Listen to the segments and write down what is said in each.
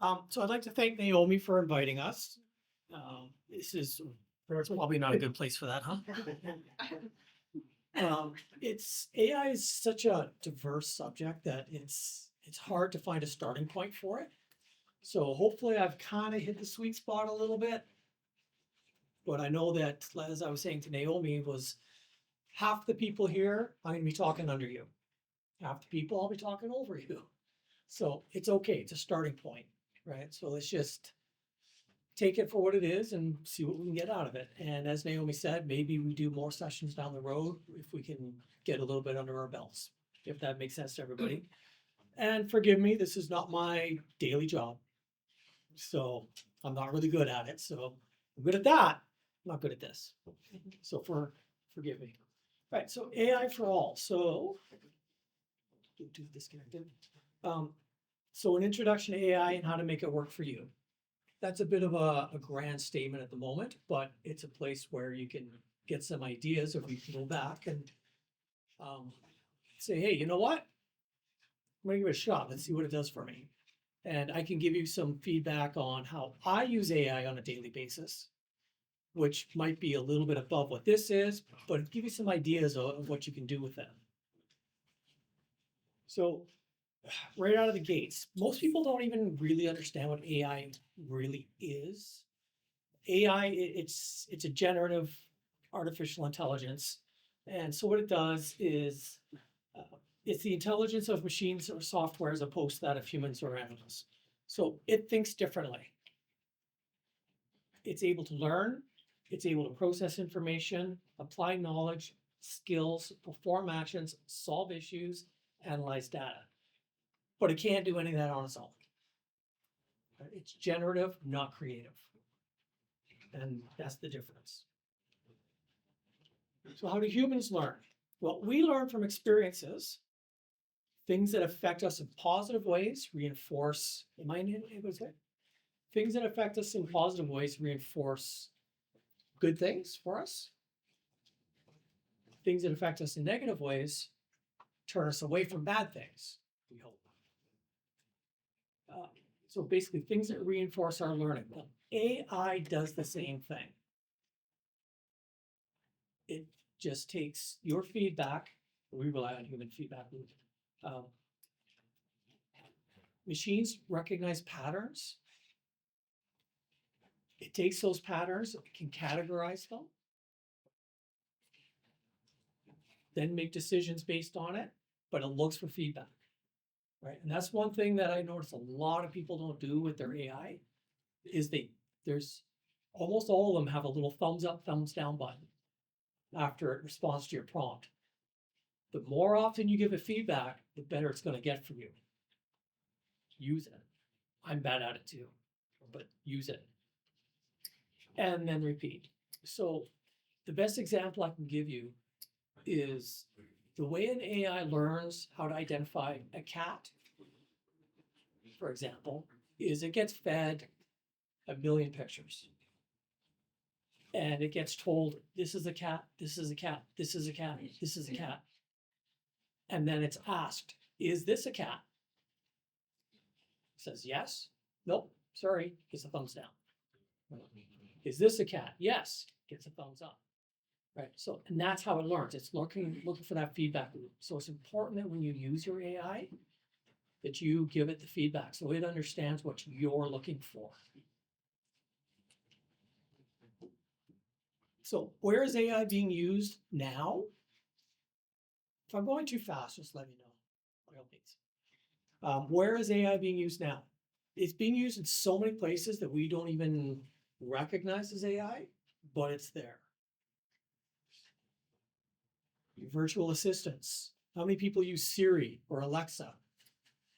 So I'd like to thank Naomi for inviting us. This is probably not a good place for that, huh? It's AI is such a diverse subject that it's hard to find a starting point for it. So hopefully I've kind of hit the sweet spot a little bit. But I know that, as I was saying to Naomi, was half the people here, I'm gonna be talking under you. Half the people I'll be talking over you. So it's okay, it's a starting point, right? So let's just take it for what it is and see what we can get out of it. And as Naomi said, maybe we do more sessions down the road if we can get a little bit under our belts, if that makes sense to everybody. And forgive me, this is not my daily job. So I'm not really good at it. So I'm good at that. I'm not good at this. So forgive me. Right. So AI for all. So do disconnected. So an introduction to AI and how to make it work for you. That's a bit of a grand statement at the moment, but it's a place where you can get some ideas if you can go back and say, hey, you know what? I'm gonna give it a shot. Let's see what it does for me. And I can give you some feedback on how I use AI on a daily basis, which might be a little bit above what this is, but give you some ideas of what you can do with them. So right out of the gates, most people don't even really understand what AI really is. AI, it's a generative artificial intelligence. And so what it does is it's the intelligence of machines or software as opposed to that of humans or animals. So it thinks differently. It's able to learn, it's able to process information, apply knowledge, skills, perform actions, solve issues, analyze data. But it can't do any of that on its own. It's generative, not creative. And that's the difference. So how do humans learn? Well, we learn from experiences. Things that affect us in positive ways reinforce, things that affect us in positive ways reinforce good things for us. Things that affect us in negative ways turn us away from bad things, we hope. So basically, things that reinforce our learning. Well, AI does the same thing. It just takes your feedback. We rely on human feedback. Machines recognize patterns. It takes those patterns, it can categorize them, then make decisions based on it, but it looks for feedback, right? And that's one thing that I notice a lot of people don't do with their AI is there's almost all of them have a little thumbs up, thumbs down button after it responds to your prompt. The more often you give it feedback, the better it's going to get for you. Use it. I'm bad at it too, but use it. And then repeat. So the best example I can give you is the way an AI learns how to identify a cat, for example, is it gets fed a million pictures. And it gets told, this is a cat, this is a cat, this is a cat, this is a cat. And then it's asked, is this a cat? It says yes, nope, sorry, gets a thumbs down. Is this a cat? Yes, gets a thumbs up. Right. So, and that's how it learns. It's looking for that feedback loop. So it's important that when you use your AI, that you give it the feedback so it understands what you're looking for. So where is AI being used now? If I'm going too fast, just let me know. By all means. Where is AI being used now? It's being used in so many places that we don't even recognize as AI, but it's there. Virtual assistants. How many people use Siri or Alexa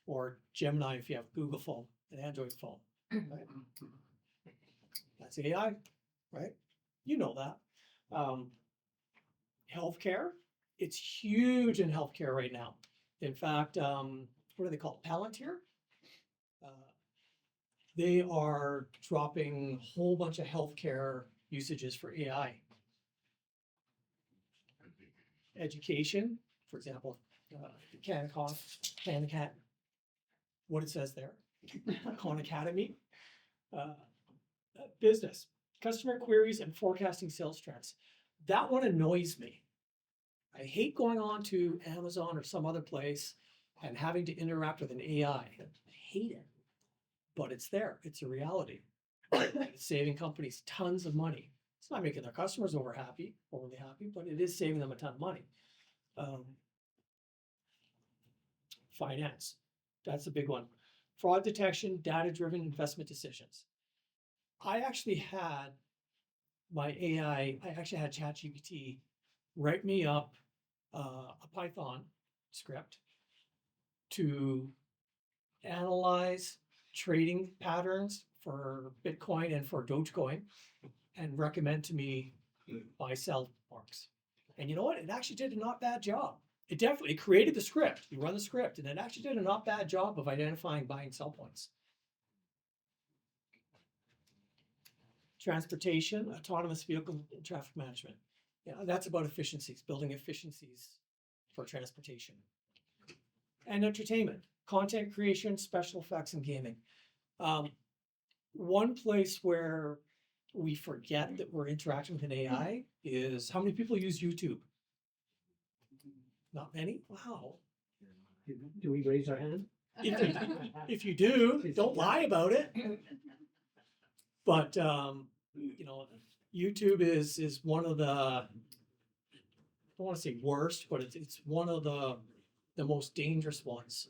or Gemini if you have Google phone, an Android phone? Right? That's AI, right? You know that. Healthcare, it's huge in healthcare right now. In fact, what do they call it? Palantir? They are dropping a whole bunch of healthcare usages for AI. Education, for example, CanCon, what it says there. Khan Academy. Business, customer queries and forecasting sales trends. That one annoys me. I hate going on to Amazon or some other place and having to interact with an AI. I hate it, but it's there. It's a reality. It's saving companies tons of money. It's not making their customers overly happy, but it is saving them a ton of money. Finance, that's a big one. Fraud detection, data-driven investment decisions. I actually had my AI, I actually had ChatGPT write me up a Python script to analyze trading patterns for Bitcoin and for Dogecoin and recommend to me buy sell marks. And you know what? It actually did a not bad job. It definitely created the script. You run the script, and it actually did a not bad job of identifying buy and sell points. Transportation, autonomous vehicle and traffic management. Yeah, that's about efficiencies, building efficiencies for transportation. And entertainment, content creation, special effects, and gaming. One place where we forget that we're interacting with an AI is how many people use YouTube? Not many? Wow. Do we raise our hand? If you do, don't lie about it. But you know, YouTube is one of the, I don't want to say worst, but it's one of the most dangerous ones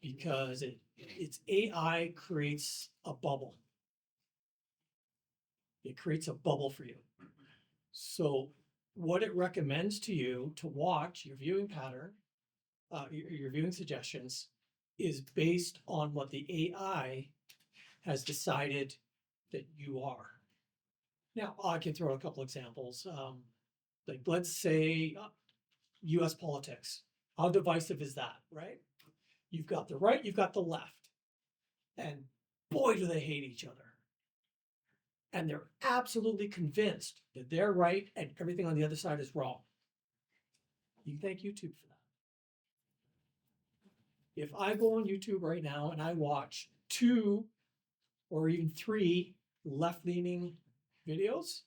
because its AI creates a bubble. It creates a bubble for you. So what it recommends to you to watch, your viewing pattern, your viewing suggestions, is based on what the AI has decided that you are. Now, I can throw a couple examples. Like, let's say US politics. How divisive is that, right? You've got the right, you've got the left. And boy, do they hate each other. And they're absolutely convinced that they're right and everything on the other side is wrong. You thank YouTube for that. If I go on YouTube right now and I watch 2 or even 3 left-leaning videos,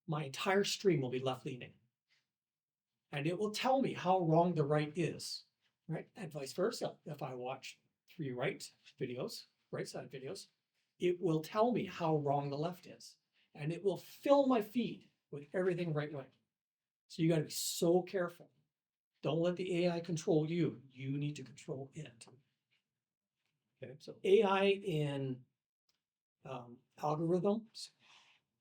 my entire stream will be left-leaning. And it will tell me how wrong the right is, right? And vice versa. If I watch 3 right-side videos, it will tell me how wrong the left is. And it will fill my feed with everything right-wing. So you got to be so careful. Don't let the AI control you. You need to control it. Okay, so AI in algorithms,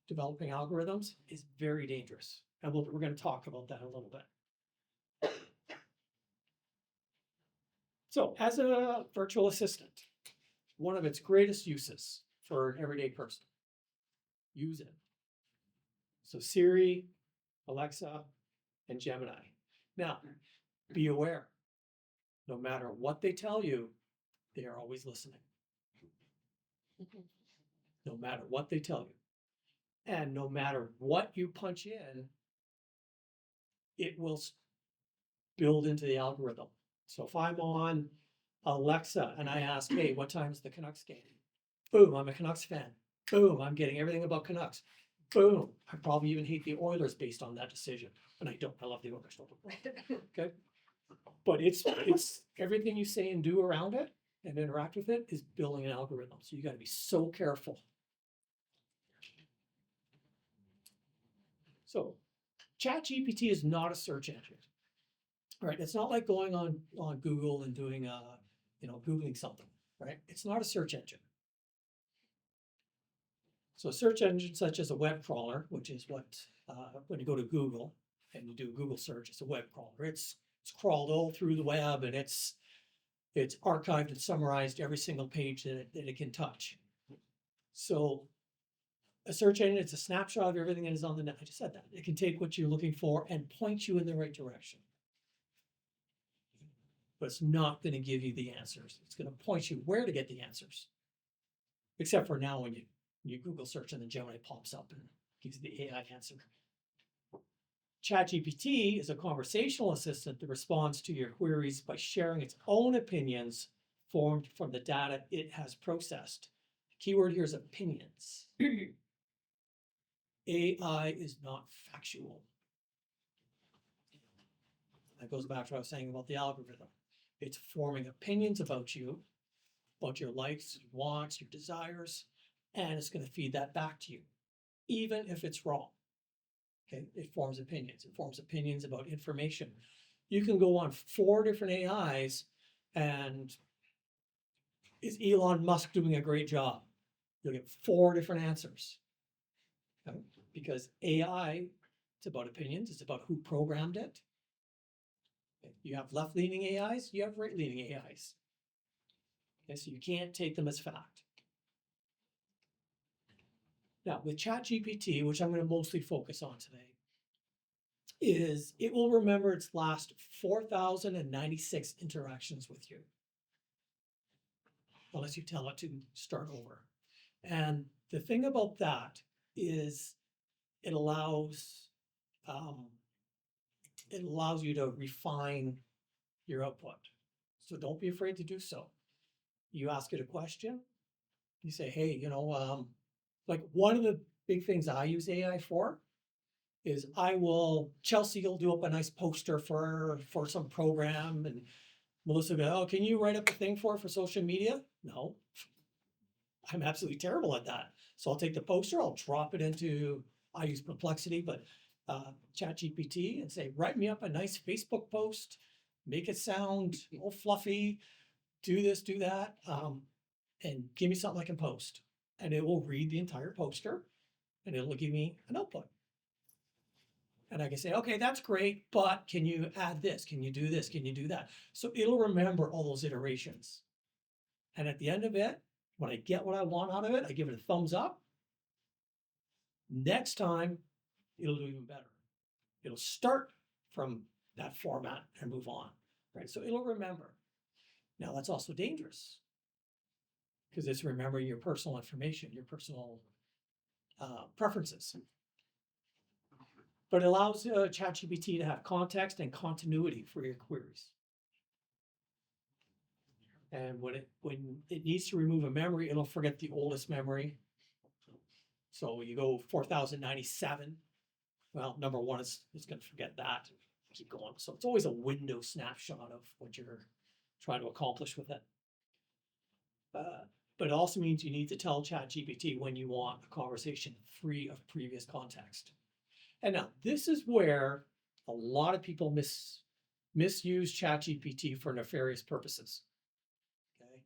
developing algorithms, is very dangerous. And we're going to talk about that a little bit. So as a virtual assistant, one of its greatest uses for an everyday person, use it. So Siri, Alexa, and Gemini. Now, be aware, no matter what they tell you, they are always listening. No matter what they tell you. And no matter what you punch in, it will build into the algorithm. So if I'm on Alexa and I ask, hey, what time is the Canucks game? Boom, I'm a Canucks fan. Boom, I'm getting everything about Canucks. Boom, I probably even hate the Oilers based on that decision. And I don't, I love the Oilers. Okay? But it's everything you say and do around it and interact with it is building an algorithm. So you got to be so careful. So ChatGPT is not a search engine. All right, it's not like going on Google and doing Googling something, right? It's not a search engine. So a search engine such as a web crawler, which is what when you go to Google and you do a Google search, it's a web crawler. It's crawled all through the web and it's archived and summarized every single page that it can touch. So a search engine, it's a snapshot of everything that is on the net. I just said that. It can take what you're looking for and point you in the right direction. But it's not going to give you the answers. It's going to point you where to get the answers. Except for now when you Google search and then Gemini pops up and gives you the AI answer. ChatGPT is a conversational assistant that responds to your queries by sharing its own opinions formed from the data it has processed. The keyword here is opinions. AI is not factual. That goes back to what I was saying about the algorithm. It's forming opinions about you, about your likes, your wants, your desires, and it's going to feed that back to you, even if it's wrong. Okay, it forms opinions. It forms opinions about information. You can go on 4 different AIs, and is Elon Musk doing a great job? You'll get 4 different answers. Okay? Because AI, it's about opinions. It's about who programmed it. Okay? You have left-leaning AIs. You have right-leaning AIs. Okay, so you can't take them as fact. Now, with ChatGPT, which I'm going to mostly focus on today, is it will remember its last 4,096 interactions with you, unless you tell it to start over. And the thing about that is it allows you to refine your output. So don't be afraid to do so. You ask it a question. You say, hey, like one of the big things I use AI for is Chelsea will do up a nice poster for some program, and Melissa will go, oh, can you write up a thing for social media? No, I'm absolutely terrible at that. So I'll take the poster, I'll drop it into, I use Perplexity, but ChatGPT, and say, write me up a nice Facebook post, make it sound all fluffy, do this, do that, and give me something I can post. And it will read the entire poster, and it'll give me an output. And I can say, okay, that's great, but can you add this? Can you do this? Can you do that? So it'll remember all those iterations. And at the end of it, when I get what I want out of it, I give it a thumbs up. Next time, it'll do even better. It'll start from that format and move on, right? So it'll remember. Now that's also dangerous because it's remembering your personal information, your personal preferences. But it allows ChatGPT to have context and continuity for your queries. And when it needs to remove a memory, it'll forget the oldest memory. So you go 4,097. Well, number one, it's going to forget that. Keep going. So it's always a window snapshot of what you're trying to accomplish with it. But it also means you need to tell ChatGPT when you want a conversation free of previous context. And now this is where a lot of people misuse ChatGPT for nefarious purposes. Okay,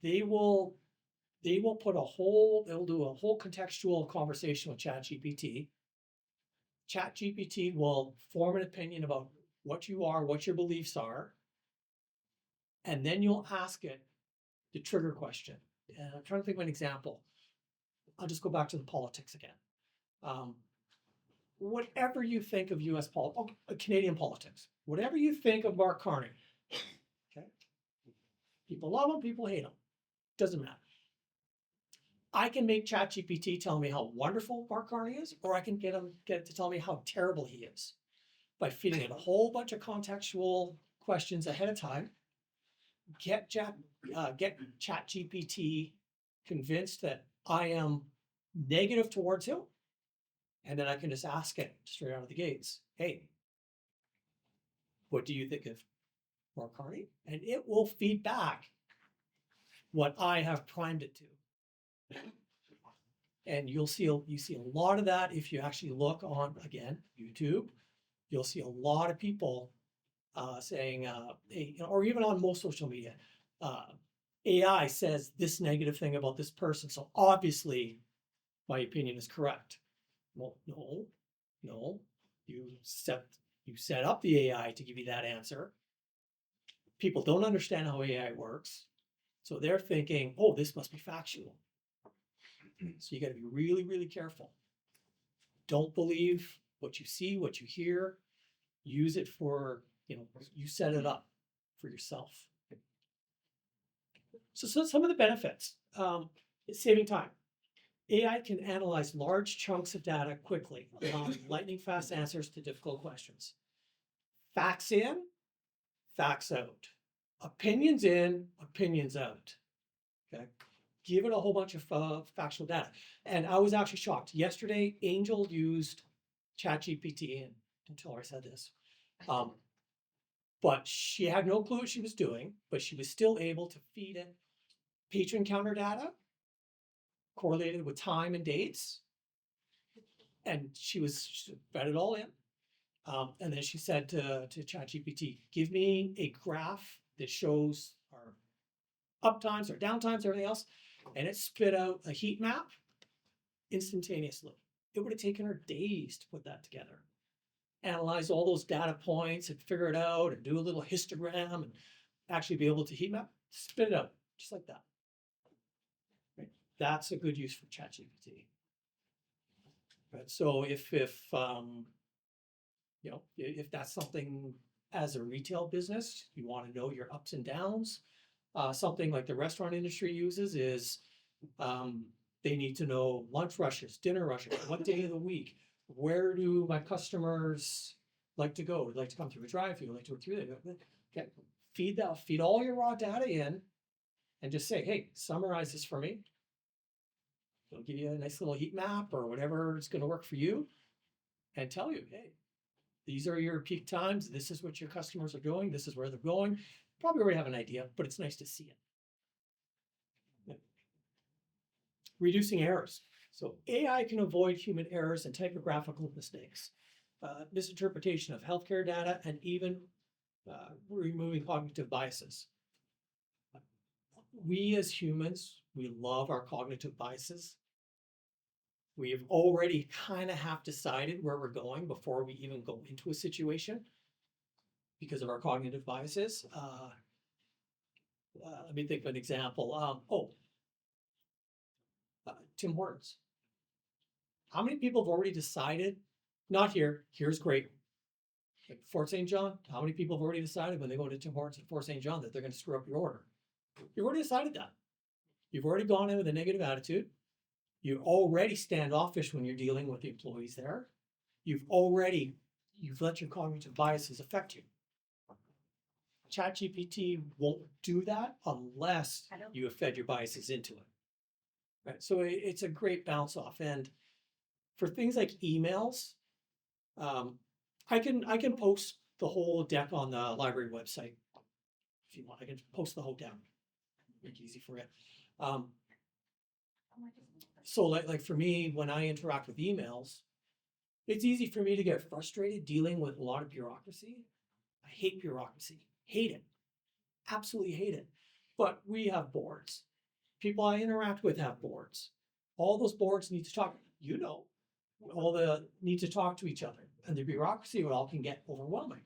they'll do a whole contextual conversation with ChatGPT. ChatGPT will form an opinion about what you are, what your beliefs are, and then you'll ask it the trigger question. And I'm trying to think of an example. I'll just go back to the politics again. Whatever you think of Canadian politics, whatever you think of Mark Carney, okay? People love him, people hate him. Doesn't matter. I can make ChatGPT tell me how wonderful Mark Carney is, or I can get it to tell me how terrible he is by feeding it a whole bunch of contextual questions ahead of time. Get ChatGPT convinced that I am negative towards him. And then I can just ask it straight out of the gates, hey, what do you think of Mark Carney? And it will feed back what I have primed it to. And you see a lot of that if you actually look on, again, YouTube. You'll see a lot of people saying, hey, or even on most social media, AI says this negative thing about this person, so obviously my opinion is correct. Well, no. You set up the AI to give you that answer. People don't understand how AI works, so they're thinking, oh, this must be factual. So you got to be really, really careful. Don't believe what you see, what you hear. Use it for, you set it up for yourself. So some of the benefits, it's saving time. AI can analyze large chunks of data quickly, allowing lightning fast answers to difficult questions. Facts in, facts out. opinions in, opinions out. Okay. Give it a whole bunch of factual data. And I was actually shocked. Yesterday, Angel used ChatGPT, and don't tell her I said this. But she had no clue what she was doing, but she was still able to feed in patron counter data correlated with time and dates. And she fed it all in. And then she said to ChatGPT, give me a graph that shows our uptimes, our downtimes, everything else. And it spit out a heat map instantaneously. It would have taken her days to put that together. Analyze all those data points and figure it out and do a little histogram and actually be able to heat map, spit it out just like that. Right? That's a good use for ChatGPT. Right? So if that's something as a retail business, you want to know your ups and downs. Something like the restaurant industry uses is they need to know lunch rushes, dinner rushes, what day of the week, where do my customers like to go? Like to come through a drive-through, like to go through there. Okay. Feed all your raw data in and just say, hey, summarize this for me. It'll give you a nice little heat map or whatever is going to work for you and tell you, hey, these are your peak times. This is what your customers are doing. This is where they're going. Probably already have an idea, but it's nice to see it. Yeah. Reducing errors. So AI can avoid human errors and typographical mistakes, misinterpretation of healthcare data, and even removing cognitive biases. We as humans, we love our cognitive biases. We have already kind of half decided where we're going before we even go into a situation because of our cognitive biases. Let me think of an example. Tim Hortons. How many people have already decided, not here, here's great. Like Fort St. John, how many people have already decided when they go to Tim Hortons at Fort St. John that they're going to screw up your order? You've already decided that. You've already gone in with a negative attitude. You're already standoffish when you're dealing with the employees there. You've let your cognitive biases affect you. ChatGPT won't do that unless you have fed your biases into it. Right? So it's a great bounce off. And for things like emails, I can post the whole deck on the library website if you want. I can post the whole deck. Make it easy for you. So like for me, when I interact with emails, it's easy for me to get frustrated dealing with a lot of bureaucracy. I hate bureaucracy. Hate it. Absolutely hate it. But we have boards. People I interact with have boards. All those boards need to talk, need to talk to each other. And the bureaucracy all can get overwhelming.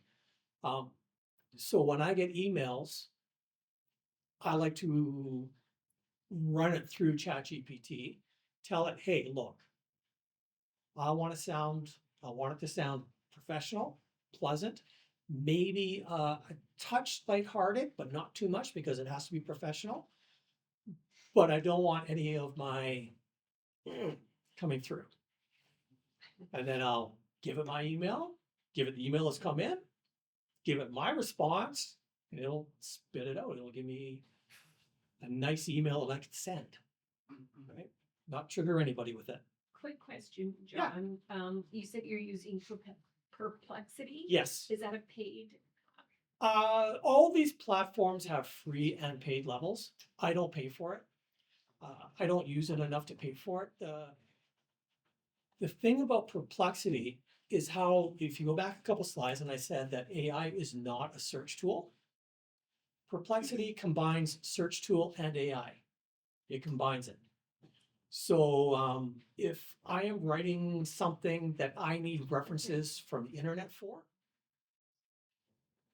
So when I get emails, I like to run it through ChatGPT, tell it, hey, look, I want it to sound professional, pleasant, maybe a touch lighthearted, but not too much because it has to be professional. But I don't want any of my coming through. And then I'll give it my email, give it the email that's come in, give it my response, and it'll spit it out. It'll give me a nice email that I can send. Right? Not trigger anybody with it. Quick question, John. Yeah. You said you're using Perplexity? Yes. Is that a paid? All these platforms have free and paid levels. I don't pay for it. I don't use it enough to pay for it. The thing about Perplexity is how, if you go back a couple slides and I said that AI is not a search tool, Perplexity combines search tool and AI. It combines it. So if I am writing something that I need references from the internet for,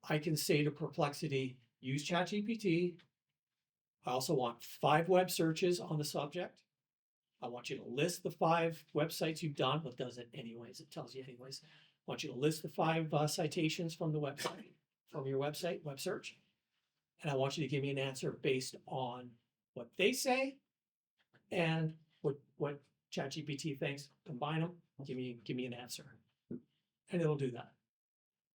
I can say to Perplexity, use ChatGPT. I also want 5 web searches on the subject. I want you to list the 5 websites you've done. Well, it does it anyways. It tells you anyways. I want you to list the 5 citations from the website, from your website, web search. And I want you to give me an answer based on what they say and what ChatGPT thinks. Combine them, give me an answer. And it'll do that.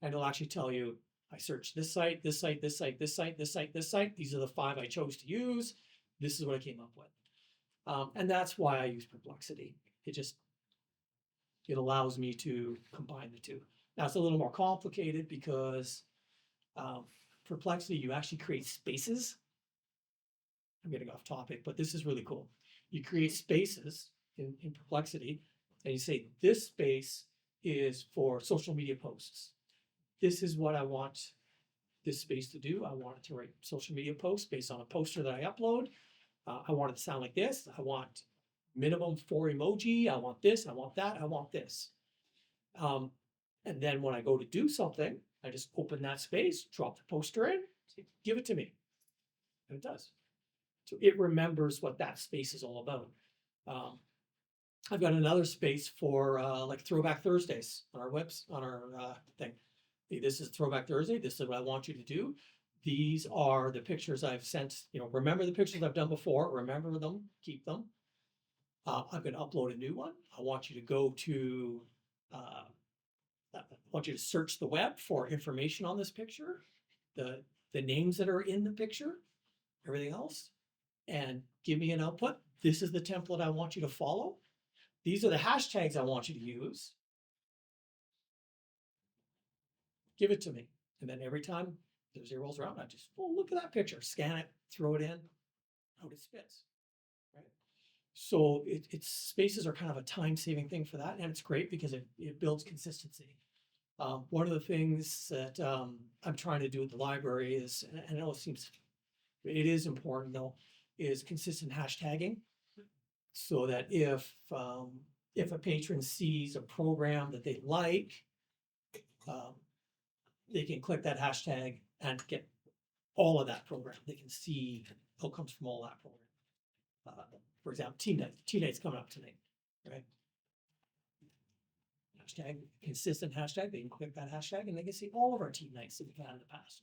And it'll actually tell you I searched this site, this site, this site, this site, this site, this site. These are the 5 I chose to use. This is what I came up with. And that's why I use Perplexity. It allows me to combine the two. Now it's a little more complicated because Perplexity, you actually create spaces. I'm getting off topic, but this is really cool. You create spaces in Perplexity, and you say, this space is for social media posts. This is what I want this space to do. I want it to write social media posts based on a poster that I upload. I want it to sound like this. I want minimum 4 emoji. I want this. I want that. I want this. And then when I go to do something, I just open that space, drop the poster in, say, give it to me. And it does. So it remembers what that space is all about. I've got another space for like Throwback Thursdays on our thing. Hey, this is Throwback Thursday. This is what I want you to do. These are the pictures I've sent. Remember the pictures I've done before. Remember them. Keep them. I'm going to upload a new one. I want you to go to. I want you to search the web for information on this picture, the names that are in the picture, everything else, and give me an output. This is the template I want you to follow. These are the hashtags I want you to use. Give it to me. And then every time Thursday rolls around, I just, oh, look at that picture, scan it, throw it in, out it spits. Right? So it's spaces are kind of a time-saving thing for that, and it's great because it builds consistency. One of the things that I'm trying to do at the library is, and I know it is important though, is consistent hashtagging, so that if a patron sees a program that they like, they can click that hashtag and get all of that program. They can see outcomes from all that program. For example, Team Night. Team Night's coming up tonight, right? Hashtag, consistent hashtag. They can click that hashtag and they can see all of our team nights that we've had in the past.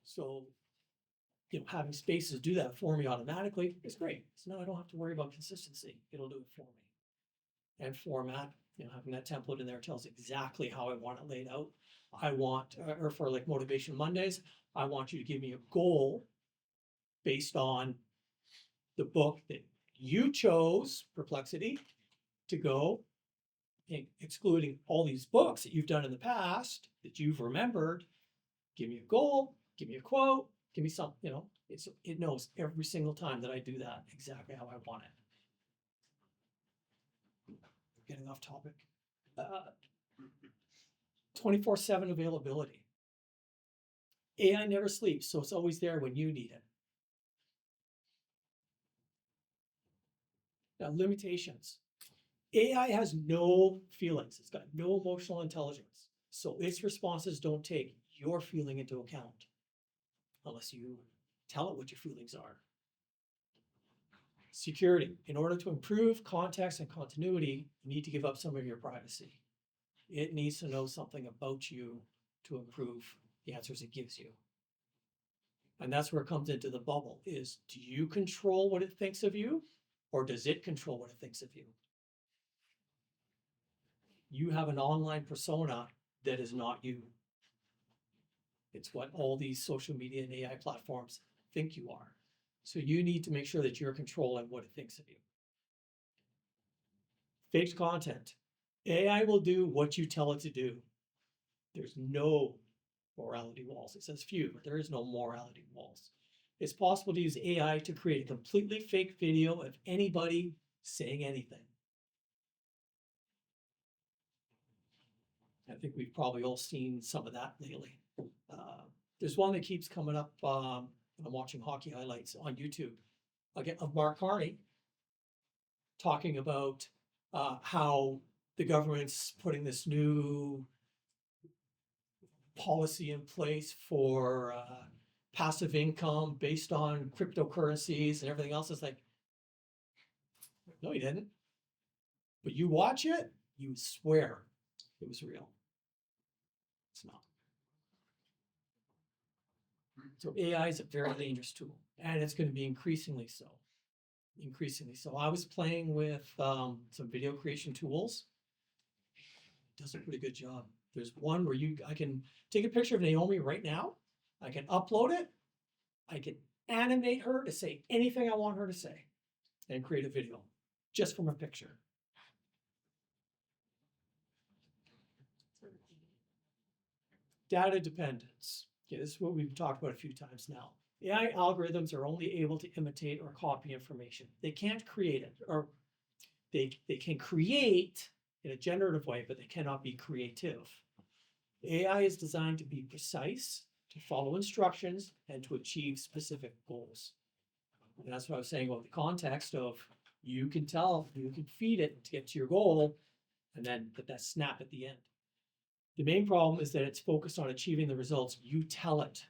So, having spaces do that for me automatically is great. So now I don't have to worry about consistency. It'll do it for me. And format, having that template in there tells exactly how I want it laid out. I want, or for like Motivation Mondays, I want you to give me a goal based on the book that you chose, Perplexity, to go, excluding all these books that you've done in the past that you've remembered. Give me a goal, give me a quote, give me something, it knows every single time that I do that exactly how I want it. Getting off topic. 24/7 availability. AI never sleeps, so it's always there when you need it. Now, limitations. AI has no feelings. It's got no emotional intelligence. So its responses don't take your feeling into account unless you tell it what your feelings are. Security. In order to improve context and continuity, you need to give up some of your privacy. It needs to know something about you to improve the answers it gives you. And that's where it comes into the bubble is, do you control what it thinks of you, or does it control what it thinks of you? You have an online persona that is not you. It's what all these social media and AI platforms think you are. So you need to make sure that you're controlling what it thinks of you. Faked content. AI will do what you tell it to do. There's no morality walls. It says few, but there is no morality walls. It's possible to use AI to create a completely fake video of anybody saying anything. I think we've probably all seen some of that lately. There's one that keeps coming up when I'm watching hockey highlights on YouTube, again, of Mark Carney talking about how the government's putting this new policy in place for passive income based on cryptocurrencies and everything else. It's like, no, he didn't. But you watch it, you swear it was real. It's not. So AI is a very dangerous tool, and it's going to be increasingly so. Increasingly so. I was playing with some video creation tools, does a pretty good job. There's one where I can take a picture of Naomi right now. I can upload it. I can animate her to say anything I want her to say and create a video just from a picture. Data dependence. Okay, this is what we've talked about a few times now. AI algorithms are only able to imitate or copy information. They can't create it, or they can create in a generative way, but they cannot be creative. AI is designed to be precise, to follow instructions, and to achieve specific goals. And that's what I was saying about the context of you can feed it to get to your goal, and then put that snap at the end. The main problem is that it's focused on achieving the results you tell it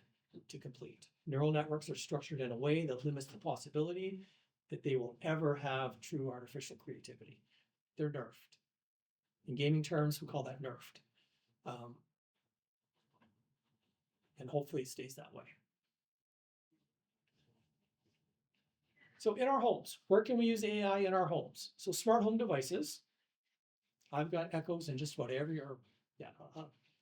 to complete. Neural networks are structured in a way that limits the possibility that they will ever have true artificial creativity. They're nerfed. In gaming terms, we call that nerfed. And hopefully it stays that way. So in our homes, where can we use AI in our homes? So smart home devices. I've got Echoes in just about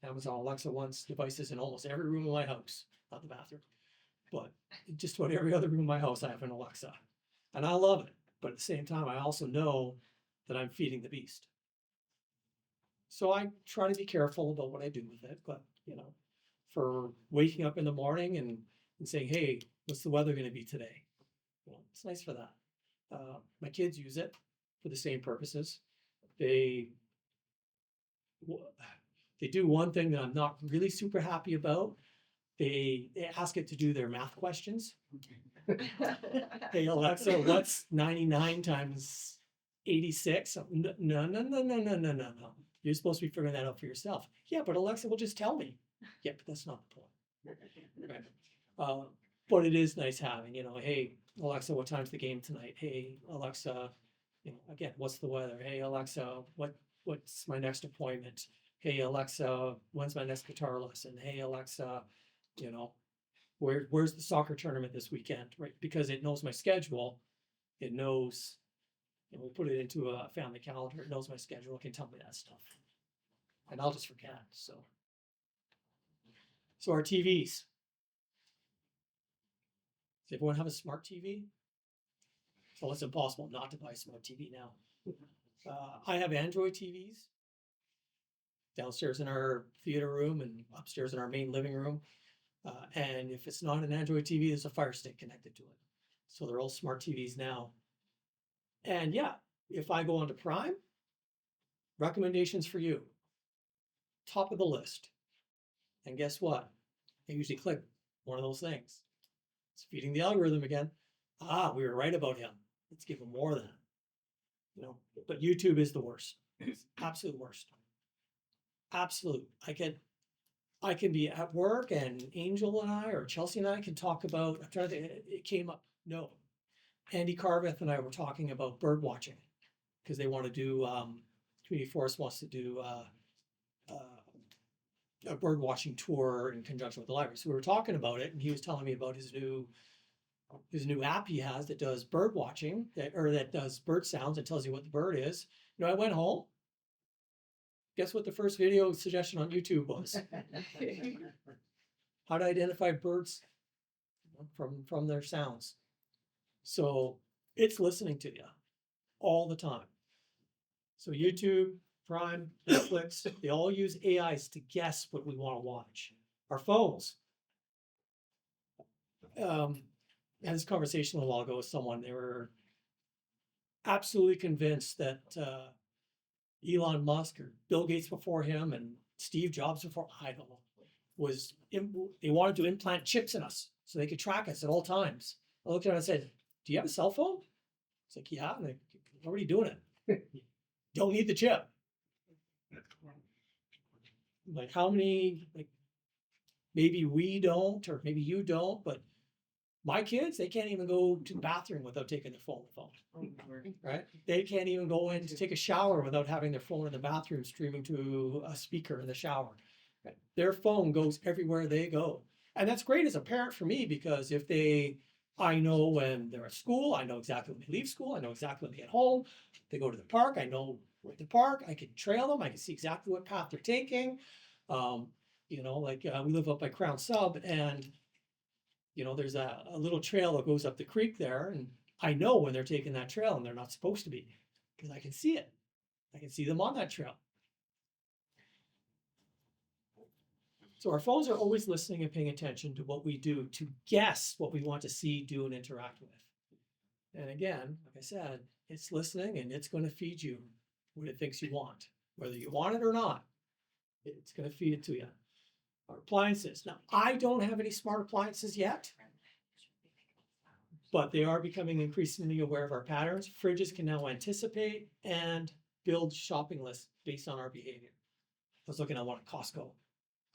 Amazon Alexa wants devices in almost every room of my house, not the bathroom, but just about every other room in my house I have an Alexa. And I love it, but at the same time, I also know that I'm feeding the beast. So I try to be careful about what I do with it, but for waking up in the morning and saying, hey, what's the weather going to be today? It's nice for that. My kids use it for the same purposes. They do one thing that I'm not really super happy about. They ask it to do their math questions. Hey, Alexa, what's 99 times 86? No. You're supposed to be figuring that out for yourself. Yeah, but Alexa will just tell me. Yeah, but that's not the point. Right. But it is nice having, hey, Alexa, what time's the game tonight? Hey, Alexa, again, what's the weather? Hey, Alexa, what's my next appointment? Hey, Alexa, when's my next guitar lesson? Hey, Alexa, where's the soccer tournament this weekend? Right, because it knows my schedule. It knows, we put it into a family calendar. It knows my schedule. It can tell me that stuff, and I'll just forget. So our TVs. Does everyone have a smart TV? So it's impossible not to buy a smart TV now. I have Android TVs downstairs in our theater room and upstairs in our main living room. And if it's not an Android TV, there's a Fire Stick connected to it. So they're all smart TVs now. And yeah, if I go onto Prime, recommendations for you, top of the list. And guess what? I usually click one of those things. It's feeding the algorithm again. We were right about him. Let's give him more of that. But YouTube is the worst. It's absolute worst. Absolute. I can be at work and Angel and I, or Chelsea and I can talk about, I'm trying to think, it came up. No. Andy Carveth and I were talking about bird watching because they want to do, Community Forest wants to do a bird watching tour in conjunction with the library. So we were talking about it, and he was telling me about his new app he has that does bird watching, that does bird sounds and tells you what the bird is. I went home. Guess what the first video suggestion on YouTube was? How to identify birds from their sounds. So it's listening to you all the time. So YouTube, Prime, Netflix, they all use AIs to guess what we want to watch. Our phones. I had this conversation a while ago with someone. They were absolutely convinced that Elon Musk or Bill Gates before him and Steve Jobs before, I don't know, they wanted to implant chips in us so they could track us at all times. I looked at him and said, do you have a cell phone? It's like, yeah. And they're already doing it. Don't need the chip. Like how many, maybe we don't, or maybe you don't, but my kids, they can't even go to the bathroom without taking their phone. Right? They can't even go in to take a shower without having their phone in the bathroom streaming to a speaker in the shower. Right? Their phone goes everywhere they go. And that's great as a parent for me because I know when they're at school, I know exactly when they leave school, I know exactly when they get home, they go to the park, I know at the park, I can trail them, I can see exactly what path they're taking. Like we live up by Crown Sub, and there's a little trail that goes up the creek there, and I know when they're taking that trail and they're not supposed to be, because I can see it. I can see them on that trail. So our phones are always listening and paying attention to what we do to guess what we want to see, do, and interact with. And again, like I said, it's listening and it's going to feed you what it thinks you want. Whether you want it or not, it's going to feed it to you. Our appliances. Now, I don't have any smart appliances yet, but they are becoming increasingly aware of our patterns. Fridges can now anticipate and build shopping lists based on our behavior. I was looking at one at Costco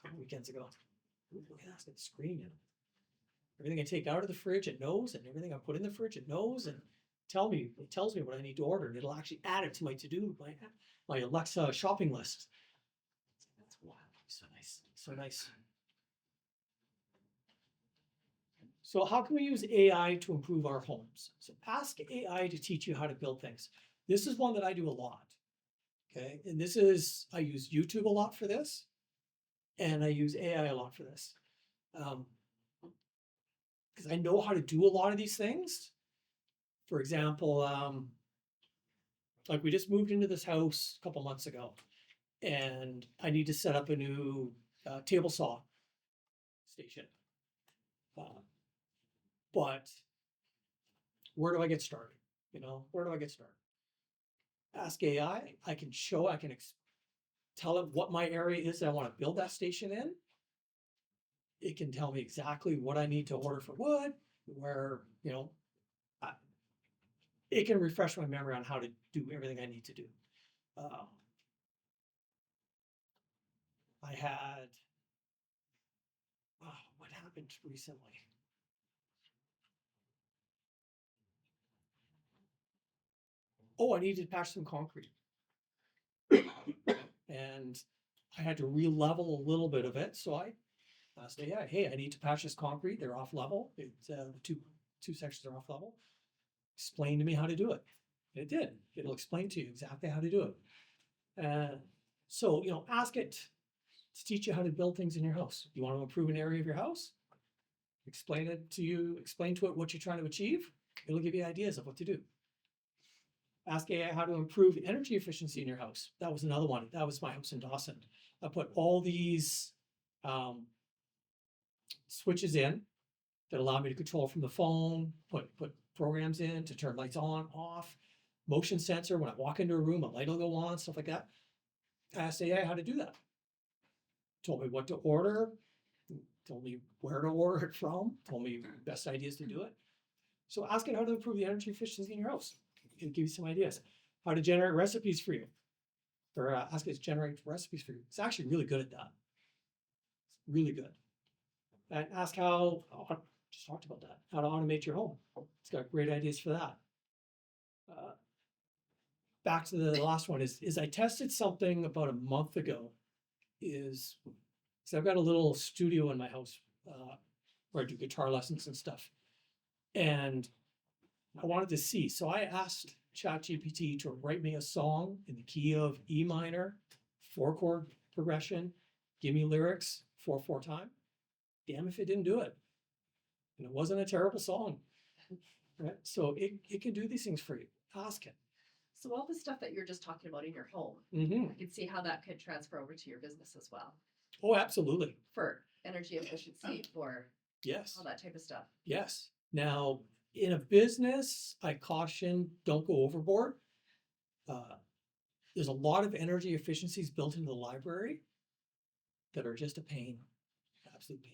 a couple weekends ago. Look at that, it's got the screen in it. Everything I take out of the fridge, it knows, and everything I put in the fridge, it knows, and it tells me what I need to order, and it'll actually add it to my to-do, my Alexa shopping list. That's wow, so nice, so nice. So how can we use AI to improve our homes? So ask AI to teach you how to build things. This is one that I do a lot, okay? And I use YouTube a lot for this, and I use AI a lot for this. Because I know how to do a lot of these things. For example, like we just moved into this house a couple months ago, and I need to set up a new table saw station. But where do I get started? Where do I get started? Ask AI. I can tell it what my area is that I want to build that station in. It can tell me exactly what I need to order for wood, where, it can refresh my memory on how to do everything I need to do. I had, what happened recently? Oh, I needed to patch some concrete. And I had to re-level a little bit of it. So I asked AI, hey, I need to patch this concrete. They're off level. The two sections are off level. Explain to me how to do it. And it did. It'll explain to you exactly how to do it. So, ask it to teach you how to build things in your house. You want to improve an area of your house? Explain to it what you're trying to achieve. It'll give you ideas of what to do. Ask AI how to improve energy efficiency in your house. That was another one. That was my house in Dawson. I put all these switches in that allow me to control from the phone, put programs in to turn lights on, off, motion sensor. When I walk into a room, a light will go on, stuff like that. I asked AI how to do that. Told me what to order, told me where to order it from, told me best ideas to do it. So ask it how to improve the energy efficiency in your house. It'll give you some ideas. How to generate recipes for you. Or ask it to generate recipes for you. It's actually really good at that. It's really good. And ask just talked about that, how to automate your home. It's got great ideas for that. Back to the last one is I tested something about a month ago. So I've got a little studio in my house where I do guitar lessons and stuff. And I wanted to see. So I asked ChatGPT to write me a song in the key of E minor, 4-chord progression, give me lyrics 4/4 time. Damn if it didn't do it. And it wasn't a terrible song. Right? So it can do these things for you. Ask it. So all the stuff that you're just talking about in your home, Mm-hmm. I can see how that could transfer over to your business as well. Oh, absolutely. For energy efficiency, for Yes. all that type of stuff. Yes. Now, in a business, I caution, don't go overboard. There's a lot of energy efficiencies built into the library that are just a pain, absolute pain.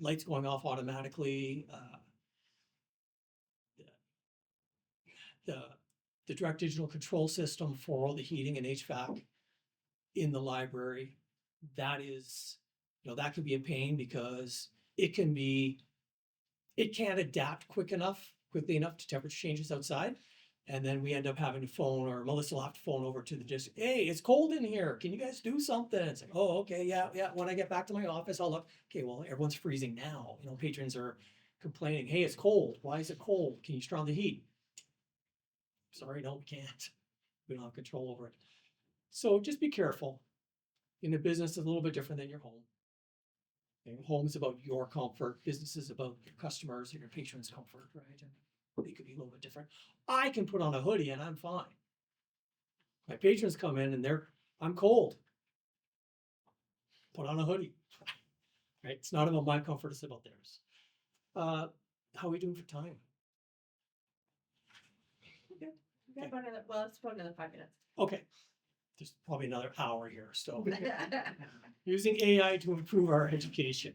Lights going off automatically. The direct digital control system for all the heating and HVAC in the library, that could be a pain because it can't adapt quickly enough to temperature changes outside. And then we end up having to phone, or Melissa will have to phone over to the district. Hey, it's cold in here. Can you guys do something? It's like, oh, okay, yeah. When I get back to my office, I'll look. Okay, well, everyone's freezing now. Patrons are complaining. Hey, it's cold. Why is it cold? Can you turn on the heat? Sorry, no, we can't. We don't have control over it. So just be careful. In a business, it's a little bit different than your home. Your home is about your comfort. Business is about your customers and your patrons' comfort, right? And they could be a little bit different. I can put on a hoodie and I'm fine. My patrons come in and I'm cold. Put on a hoodie. Right? It's not about my comfort, it's about theirs. How are we doing for time? Yeah, let's put another 5 minutes. Okay. There's probably another hour here. So using AI to improve our education.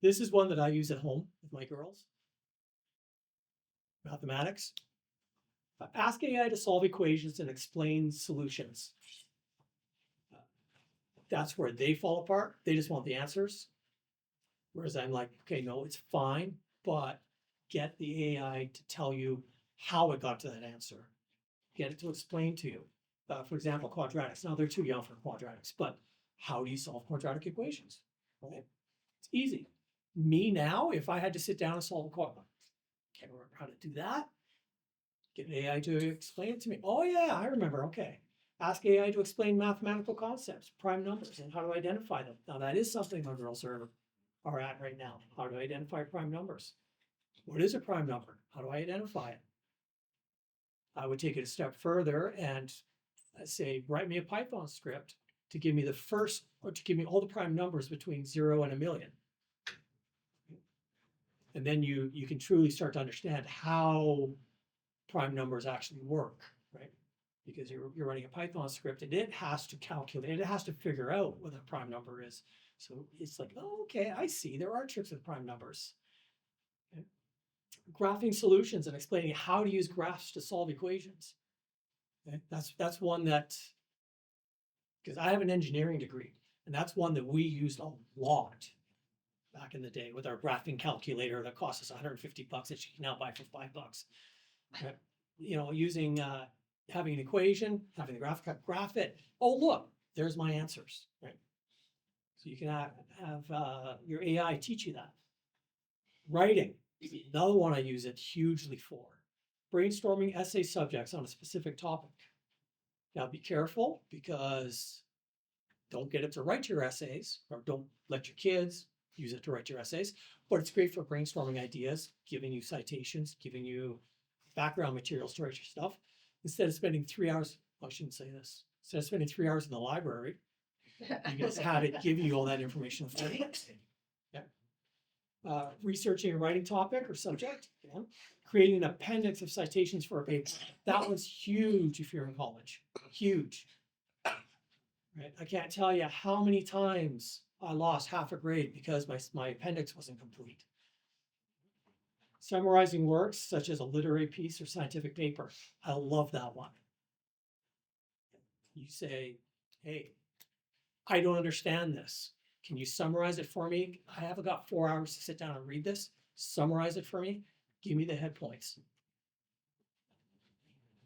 This is one that I use at home with my girls. Mathematics. Ask AI to solve equations and explain solutions. That's where they fall apart. They just want the answers. Whereas I'm like, okay, no, it's fine, but get the AI to tell you how it got to that answer. Get it to explain to you. For example, quadratics. Now they're too young for quadratics, but how do you solve quadratic equations? Right? It's easy. Me now, if I had to sit down and solve a quadratic, can't remember how to do that. Get AI to explain it to me. Oh yeah, I remember. Okay. Ask AI to explain mathematical concepts, prime numbers, and how to identify them. Now that is something my girls are at right now. How to identify prime numbers. What is a prime number? How do I identify it? I would take it a step further and say, write me a Python script to give me all the prime numbers between 0 and 1,000,000. And then you can truly start to understand how prime numbers actually work, right? Because you're running a Python script and it has to calculate, it has to figure out what a prime number is. So it's like, oh, okay, I see. There are tricks with prime numbers. Okay. Graphing solutions and explaining how to use graphs to solve equations. Okay. That's one that, because I have an engineering degree, and that's one that we used a lot back in the day with our graphing calculator that cost us $150 that you can now buy for $5. Okay. Using having an equation, having the graph it. Oh, look, there's my answers. Right. So you can have your AI teach you that. Writing, another one I use it hugely for. Brainstorming essay subjects on a specific topic. Now be careful because don't get it to write your essays or don't let your kids use it to write your essays, but it's great for brainstorming ideas, giving you citations, giving you background materials to write your stuff. Instead of spending 3 hours, I shouldn't say this, instead of spending 3 hours in the library, you can just have it give you all that information. Yeah. Researching a writing topic or subject. Yeah. Creating an appendix of citations for a paper. That was huge if you're in college. Huge. Right? I can't tell you how many times I lost half a grade because my appendix wasn't complete. Summarizing works such as a literary piece or scientific paper. I love that one. You say, hey, I don't understand this. Can you summarize it for me? I haven't got 4 hours to sit down and read this. Summarize it for me. Give me the head points.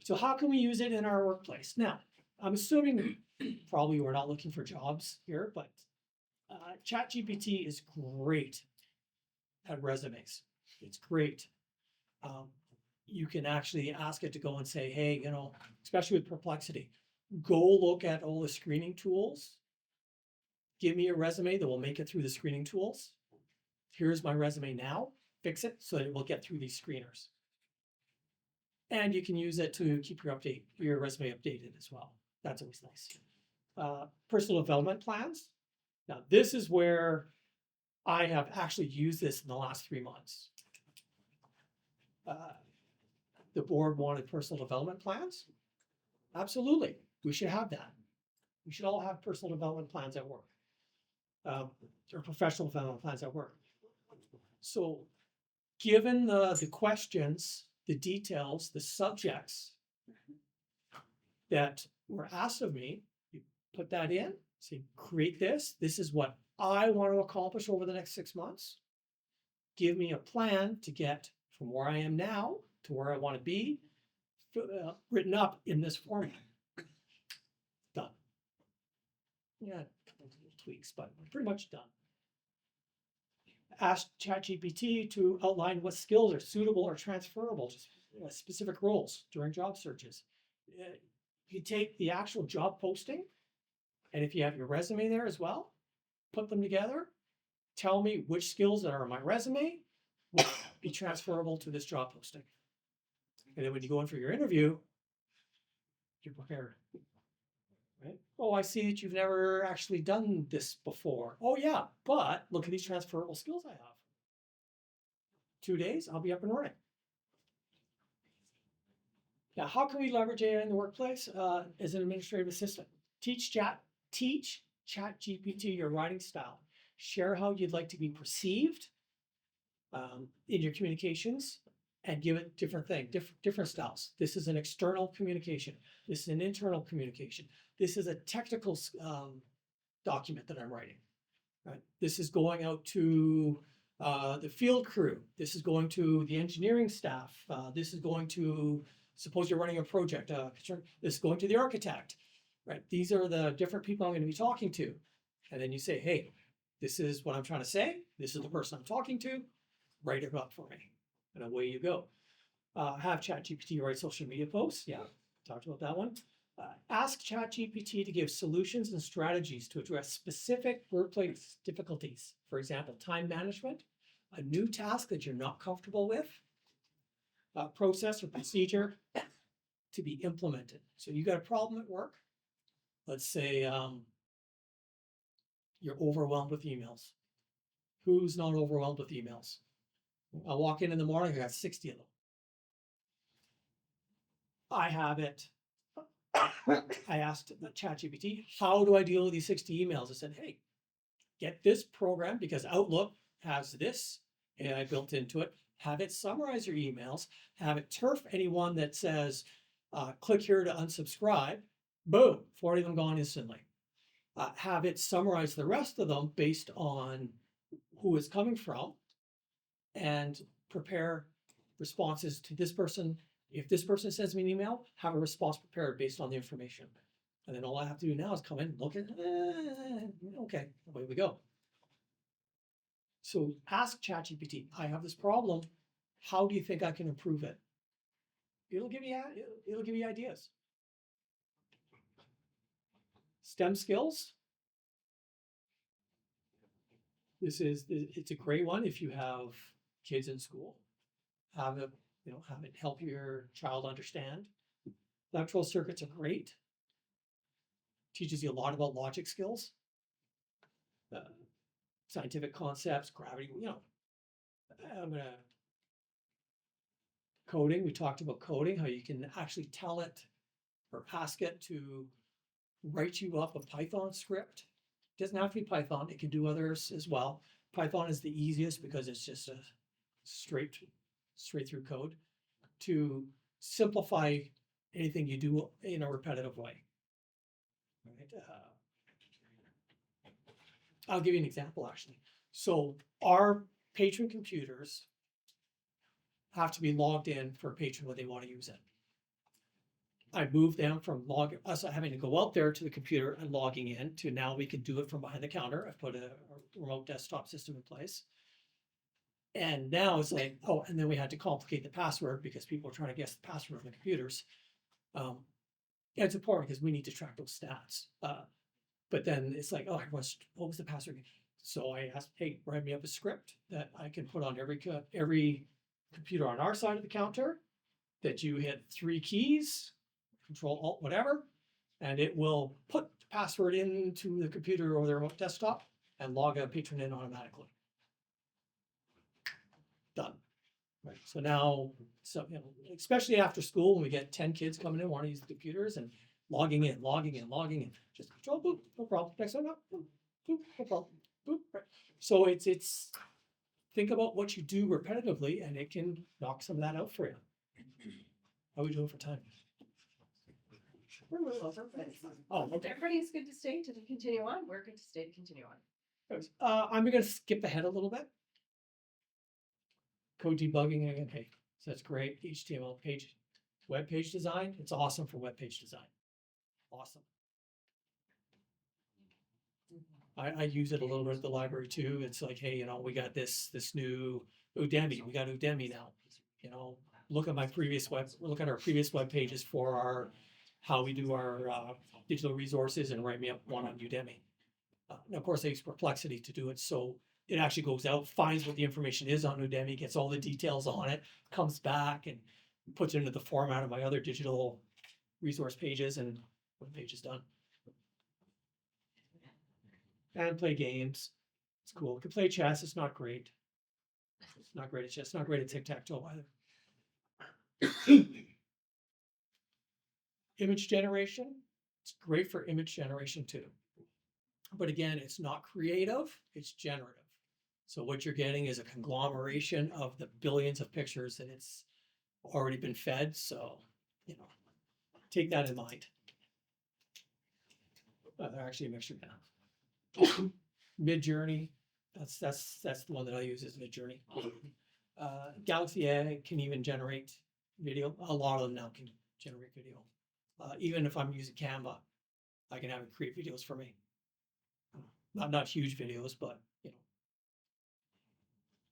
So how can we use it in our workplace? Now, I'm assuming probably we're not looking for jobs here, but ChatGPT is great at resumes. It's great. You can actually ask it to go and say, hey, especially with Perplexity, go look at all the screening tools. Give me a resume that will make it through the screening tools. Here's my resume now. Fix it so that it will get through these screeners. And you can use it to keep your resume updated as well. That's always nice. Personal development plans. Now, this is where I have actually used this in the last 3 months. The board wanted personal development plans. Absolutely, we should have that. We should all have personal development plans at work. Or professional development plans at work. So given the questions, the details, the subjects that were asked of me, you put that in, say, create this. This is what I want to accomplish over the next 6 months. Give me a plan to get from where I am now to where I want to be, written up in this format. Done. Yeah, a couple of little tweaks, but pretty much done. Ask ChatGPT to outline what skills are suitable or transferable to specific roles during job searches. you take the actual job posting, and if you have your resume there as well, put them together, tell me which skills that are on my resume will be transferable to this job posting. And then when you go in for your interview, you're prepared. Right? Oh, I see that you've never actually done this before. Oh yeah, but look at these transferable skills I have. 2 days, I'll be up and running. Now, how can we leverage AI in the workplace as an administrative assistant? Teach ChatGPT your writing style. Share how you'd like to be perceived in your communications, and give it different styles. This is an external communication. This is an internal communication. This is a technical document that I'm writing. Right? This is going out to the field crew. This is going to the engineering staff. This is going to, suppose you're running a project, this is going to the architect. Right? These are the different people I'm going to be talking to. And then you say, hey, this is what I'm trying to say. This is the person I'm talking to. Write it up for me. And away you go. Have ChatGPT write social media posts. Yeah, talked about that one. Ask ChatGPT to give solutions and strategies to address specific workplace difficulties. For example, time management, a new task that you're not comfortable with, process or procedure to be implemented. So you got a problem at work. Let's say you're overwhelmed with emails. Who's not overwhelmed with emails? I walk in the morning, I got 60 of them. I have it. I asked ChatGPT, how do I deal with these 60 emails? I said, hey, get this program because Outlook has this AI built into it. Have it summarize your emails. Have it turf anyone that says, click here to unsubscribe. Boom, 40 of them gone instantly. Have it summarize the rest of them based on who it's coming from, and prepare responses to this person. If this person sends me an email, have a response prepared based on the information. And then all I have to do now is come in, look at, okay, away we go. So ask ChatGPT, I have this problem. How do you think I can improve it? It'll give you ideas. STEM skills. It's a great one if you have kids in school. Have it help your child understand. Electrical circuits are great. Teaches you a lot about logic skills, scientific concepts, gravity. Coding. We talked about coding, how you can actually tell it or ask it to write you up a Python script. It doesn't have to be Python. It can do others as well. Python is the easiest because it's just a straight through code to simplify anything you do in a repetitive way. Right? I'll give you an example actually. So our patron computers have to be logged in for a patron when they want to use it. I moved them from us having to go out there to the computer and logging in to now we can do it from behind the counter. I've put a remote desktop system in place. And now it's like, oh, and then we had to complicate the password because people are trying to guess the password on the computers. And it's important because we need to track those stats. But then it's like, oh, what was the password? So I asked, hey, write me up a script that I can put on every computer on our side of the counter, that you hit 3 keys, Control Alt whatever, and it will put the password into the computer or the remote desktop and log a patron in automatically. Done. Right. So now, especially after school, when we get 10 kids coming in, want to use the computers and logging in, just Control, boop, no problem. Next one, boop, boop, no problem, boop. Right. So it's think about what you do repetitively, and it can knock some of that out for you. How are we doing for time? Oh, okay. Everybody's good to stay to continue on. We're good to stay to continue on. I'm going to skip ahead a little bit. Code debugging again. Okay, so that's great. HTML page, web page design. It's awesome for web page design. Awesome. I use it a little bit at the library too. It's like, hey, we got this new Udemy. We got Udemy now. Look at our previous web pages for how we do our digital resources and write me up one on Udemy. And of course, I use Perplexity to do it, so it actually goes out, finds what the information is on Udemy, gets all the details on it, comes back and puts it into the format of my other digital resource pages, and the page is done. And play games. It's cool. Could play chess. It's not great. It's not great at chess. Not great at tic-tac-toe either. Image generation. It's great for image generation too. But again, it's not creative. It's generative. So what you're getting is a conglomeration of the billions of pictures that it's already been fed. So, take that in mind. They're actually a mixture now. Mid-Journey, that's the one that I use is Mid-Journey. Galaxy A can even generate video. A lot of them now can generate video. Even if I'm using Canva, I can have it create videos for me. Not huge videos, but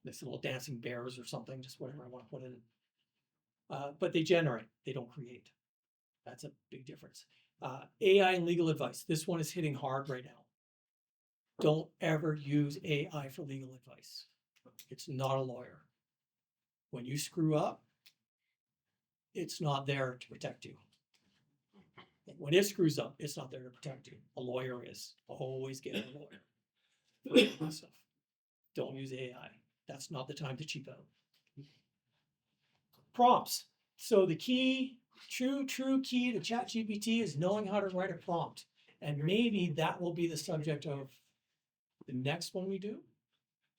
this little dancing bears or something, just whatever I want to put in. But they generate, they don't create. That's a big difference. AI and legal advice. This one is hitting hard right now. Don't ever use AI for legal advice. It's not a lawyer. When you screw up, it's not there to protect you. When it screws up, it's not there to protect you. A lawyer is. Always get a lawyer. Stuff. Don't use AI. That's not the time to cheap out. Prompts. So the key, true key to ChatGPT is knowing how to write a prompt. And maybe that will be the subject of the next one we do,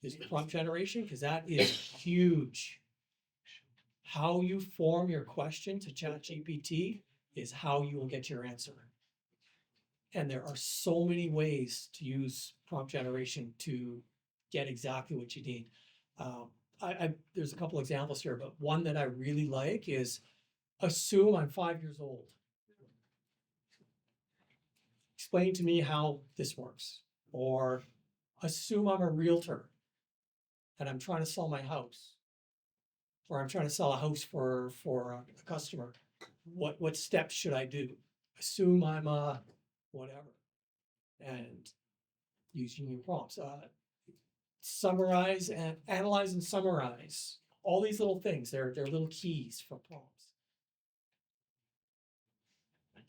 is prompt generation, because that is huge. How you form your question to ChatGPT is how you will get your answer. And there are so many ways to use prompt generation to get exactly what you need. There's a couple examples here, but one that I really like is assume I'm 5 years old. Explain to me how this works. Or assume I'm a realtor and I'm trying to sell my house. Or I'm trying to sell a house for a customer. What steps should I do? Assume I'm a whatever. And using your prompts. Summarize and analyze and summarize. All these little things, they're little keys for prompts.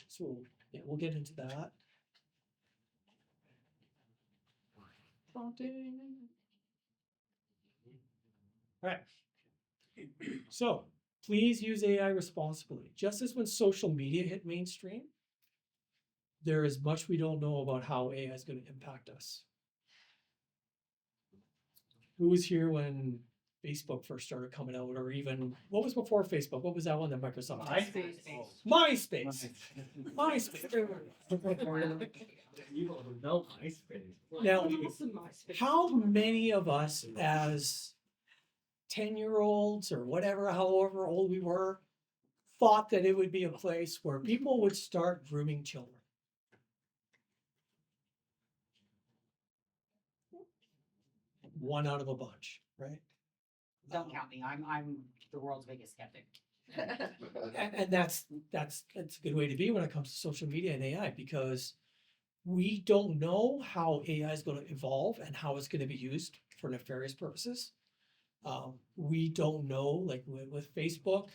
So yeah, we'll get into that. Prompting. All right. So please use AI responsibly. Just as when social media hit mainstream, there is much we don't know about how AI is going to impact us. Who was here when Facebook first started coming out, or even what was before Facebook? What was that one that Microsoft had? MySpace. Now, how many of us as 10-year-olds or whatever, however old we were, thought that it would be a place where people would start grooming children? One out of a bunch, right? Don't count me. I'm the world's biggest skeptic. And that's a good way to be when it comes to social media and AI, because we don't know how AI is going to evolve and how it's going to be used for nefarious purposes. We don't know, like with Facebook,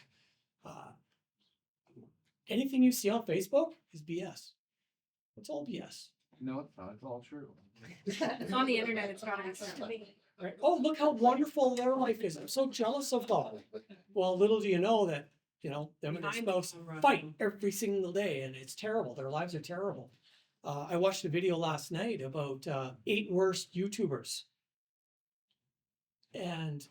anything you see on Facebook is BS. It's all BS. No, it's not. It's all true. It's on the internet, it's not to me. Right? Oh, look how wonderful their life is. I'm so jealous of them. Well, little do you know that, them and their spouse fight every single day, and it's terrible. Their lives are terrible. I watched a video last night about 8 worst YouTubers. And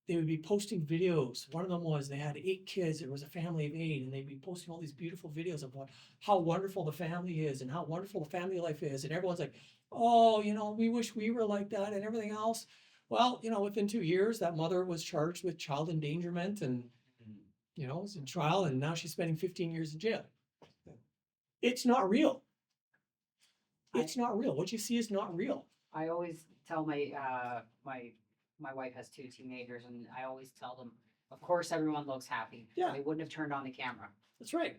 they would be posting videos. One of them was they had 8 kids. It was a family of 8, and they'd be posting all these beautiful videos of how wonderful the family is and how wonderful the family life is. And everyone's like, oh, we wish we were like that and everything else. Well, within 2 years, that mother was charged with child endangerment and, was in trial, and now she's spending 15 years in jail. It's not real. It's not real. What you see is not real. I always tell my wife has 2 teenagers, and I always tell them, of course, everyone looks happy. Yeah. They wouldn't have turned on the camera. That's right.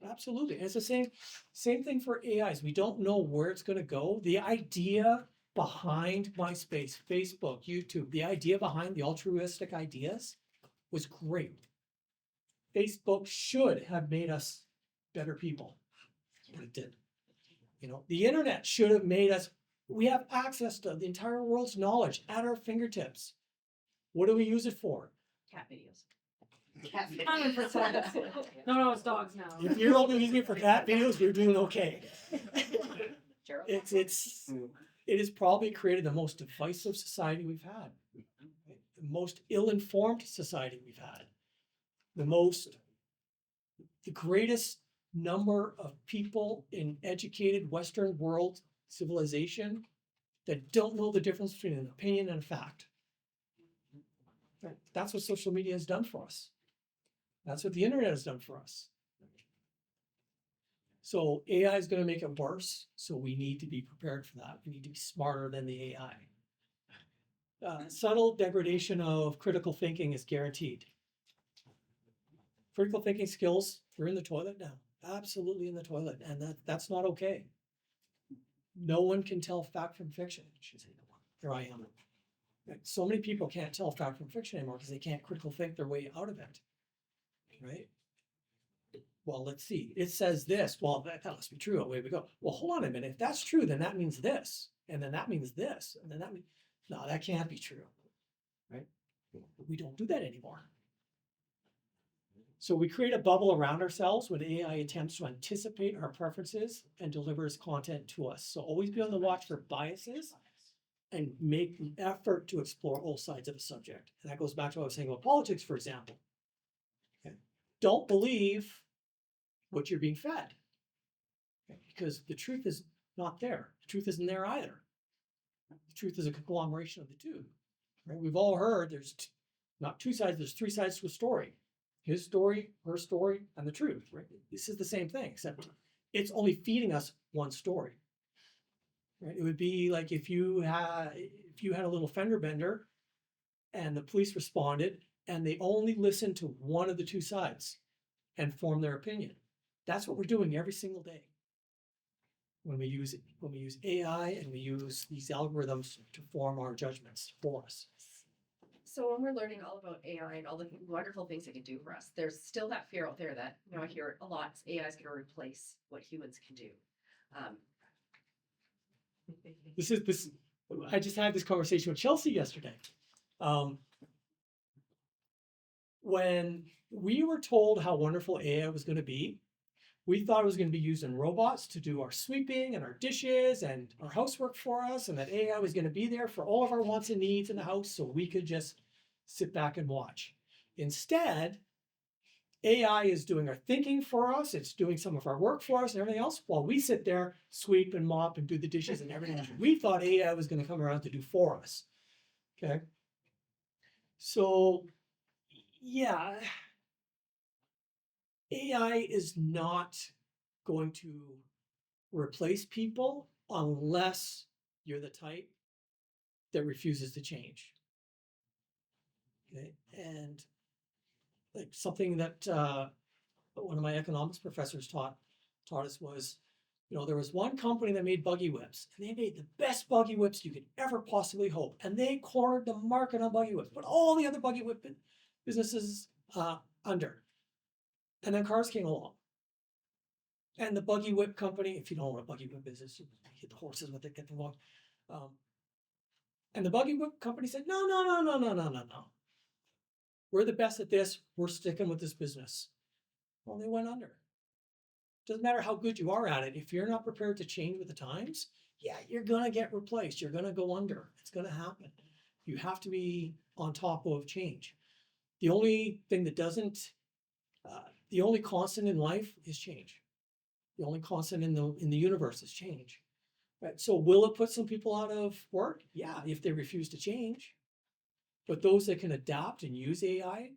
Absolutely. And it's the same thing for AIs. We don't know where it's going to go. The idea behind MySpace, Facebook, YouTube, the idea behind the altruistic ideas was great. Facebook should have made us better people, but it did. The internet should have made us, we have access to the entire world's knowledge at our fingertips. What do we use it for? Cat videos. Cat 100%. No, it's dogs now. If you're only using it for cat videos, you're doing okay. Gerald? It has probably created the most divisive society we've had, the most ill-informed society we've had, the greatest number of people in educated Western world civilization that don't know the difference between an opinion and a fact. That's what social media has done for us. That's what the internet has done for us. So AI is going to make it worse. So we need to be prepared for that. We need to be smarter than the AI. Subtle degradation of critical thinking is guaranteed. Critical thinking skills, they're in the toilet now. Absolutely in the toilet. And that's not okay. No one can tell fact from fiction. Here I am. So many people can't tell fact from fiction anymore because they can't critical think their way out of it. Right? Well, let's see. It says this. Well, that must be true. Away we go. Well, hold on a minute. If that's true, then that means this. And then that means this. And then that means, no, that can't be true. Right? We don't do that anymore. So we create a bubble around ourselves when AI attempts to anticipate our preferences and delivers content to us. So always be on the watch for biases and make the effort to explore all sides of a subject. And that goes back to what I was saying about politics, for example. Okay. Don't believe what you're being fed. Okay. Because the truth is not there. The truth isn't there either. The truth is a conglomeration of the two. Right? We've all heard there's not two sides, there's three sides to a story. His story, her story, and the truth. Right? This is the same thing, except it's only feeding us one story. Right? It would be like if you had a little fender bender and the police responded and they only listened to one of the two sides and formed their opinion. That's what we're doing every single day when we use AI and we use these algorithms to form our judgments for us. So when we're learning all about AI and all the wonderful things it can do for us, there's still that fear out there that, I hear it a lot, AI is going to replace what humans can do. I just had this conversation with Chelsea yesterday. When we were told how wonderful AI was going to be, we thought it was going to be used in robots to do our sweeping and our dishes and our housework for us, and that AI was going to be there for all of our wants and needs in the house so we could just sit back and watch. Instead, AI is doing our thinking for us. It's doing some of our work for us and everything else while we sit there, sweep and mop and do the dishes and everything we thought AI was going to come around to do for us. Okay. So, yeah, AI is not going to replace people unless you're the type that refuses to change. Okay. And like something that one of my economics professors taught us was, there was one company that made buggy whips, and they made the best buggy whips you could ever possibly hope, and they cornered the market on buggy whips, but all the other buggy whip businesses under. And then cars came along, and the buggy whip company, if you don't know what a buggy whip is, you hit the horses with it, get them going. And the buggy whip company said, no. We're the best at this. We're sticking with this business. Well, they went under. Doesn't matter how good you are at it. If you're not prepared to change with the times, yeah, you're going to get replaced. You're going to go under. It's going to happen. You have to be on top of change. The only thing that doesn't, the only constant in life is change. The only constant in the universe is change. Right? So will it put some people out of work? Yeah, if they refuse to change. But those that can adapt and use AI,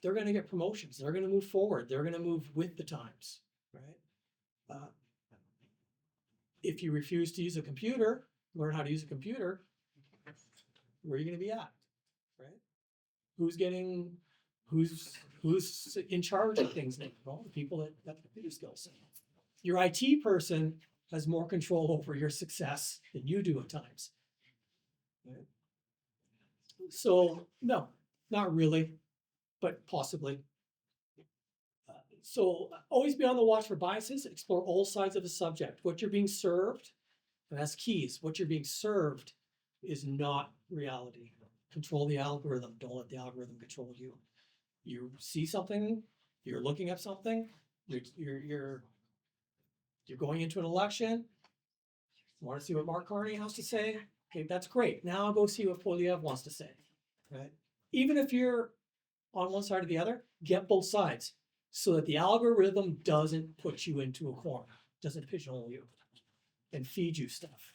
they're going to get promotions. They're going to move forward. They're going to move with the times, right? If you refuse to use a computer, learn how to use a computer, where are you going to be at, right? Who's who's in charge of things now? Well, the people that have computer skills. Your IT person has more control over your success than you do at times. Right? So, no, not really, but possibly. So always be on the watch for biases, explore all sides of a subject. What you're being served, and that's keys, what you're being served is not reality. Control the algorithm, don't let the algorithm control you. You see something, you're looking at something, you're going into an election, want to see what Mark Carney has to say? Okay, that's great. Now I'll go see what Polyev wants to say, right? Even if you're on one side or the other, get both sides so that the algorithm doesn't put you into a corner, doesn't pigeonhole you and feed you stuff.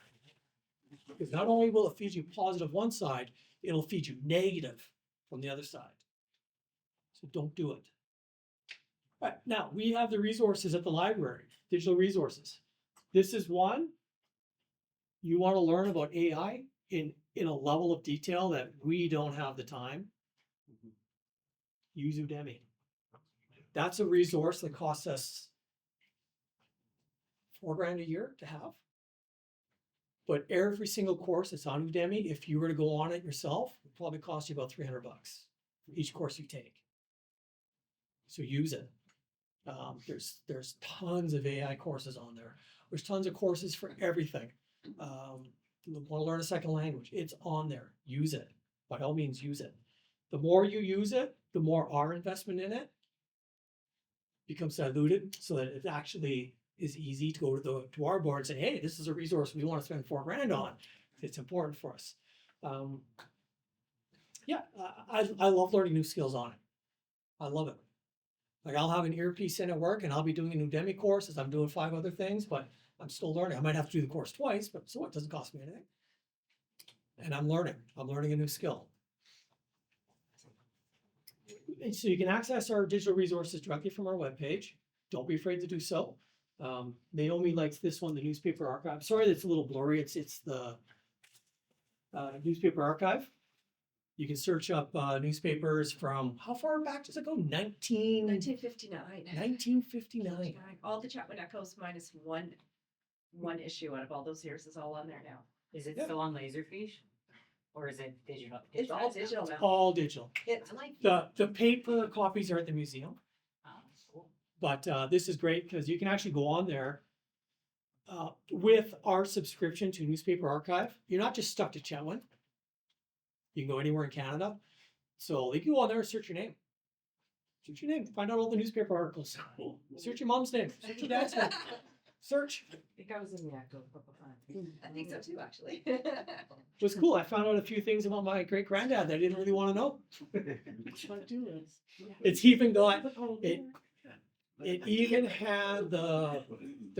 Because not only will it feed you positive one side, it'll feed you negative from the other side. So don't do it. All right, now we have the resources at the library, digital resources. This is one. You want to learn about AI in a level of detail that we don't have the time. Use Udemy. That's a resource that costs us $4,000 a year to have. But every single course that's on Udemy, if you were to go on it yourself, it probably cost you about $300 for each course you take. So use it. There's tons of AI courses on there. There's tons of courses for everything. You want to learn a second language, it's on there. Use it. By all means, use it. The more you use it, the more our investment in it becomes diluted so that it actually is easy to go to our board and say, hey, this is a resource we want to spend $4,000 on. It's important for us. I love learning new skills on it. I love it. Like I'll have an earpiece in at work and I'll be doing a Udemy course as I'm doing 5 other things, but I'm still learning. I might have to do the course twice, but so it doesn't cost me anything. And I'm learning a new skill. And so you can access our digital resources directly from our webpage. Don't be afraid to do so. Naomi likes this one, the newspaper archive. Sorry, it's a little blurry. It's the newspaper archive. You can search up newspapers from, how far back does it go? 1959. 1959. All the Chetwynd Echoes minus one issue out of all those years is all on there now. Is it Yeah. still on Laserfish? Or is it digital? It's all digital now. All digital. It's like The paper copies are at the museum, Oh, cool. but this is great because you can actually go on there with our subscription to Newspaper Archive. You're not just stuck to Chetwynd. You can go anywhere in Canada. So you can go on there and search your name. Search your name. Find out all the newspaper articles. Search your mom's name. Search your dad's name. Search. I think I was in the Echo a couple times. I think so too, actually. It was cool. I found out a few things about my great granddad that I didn't really want to know. It's even got it even had the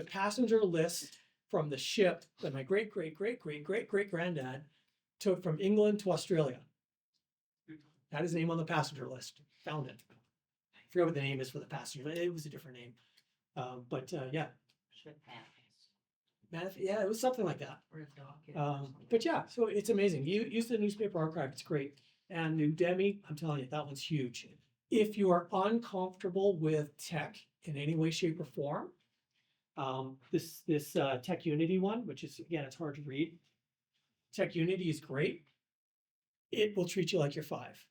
passenger list from the ship that my great granddad took from England to Australia. Had his name on the passenger list. Found it. I forget what the name is for the passenger. It was a different name. Yeah. Yeah, it was something like that. But yeah, so it's amazing. You use the newspaper archive, it's great. And Udemy, I'm telling you, that one's huge. If you are uncomfortable with tech in any way, shape, or form, this Tech Unity one, which is, again, it's hard to read. Tech Unity is great. It will treat you like you're 5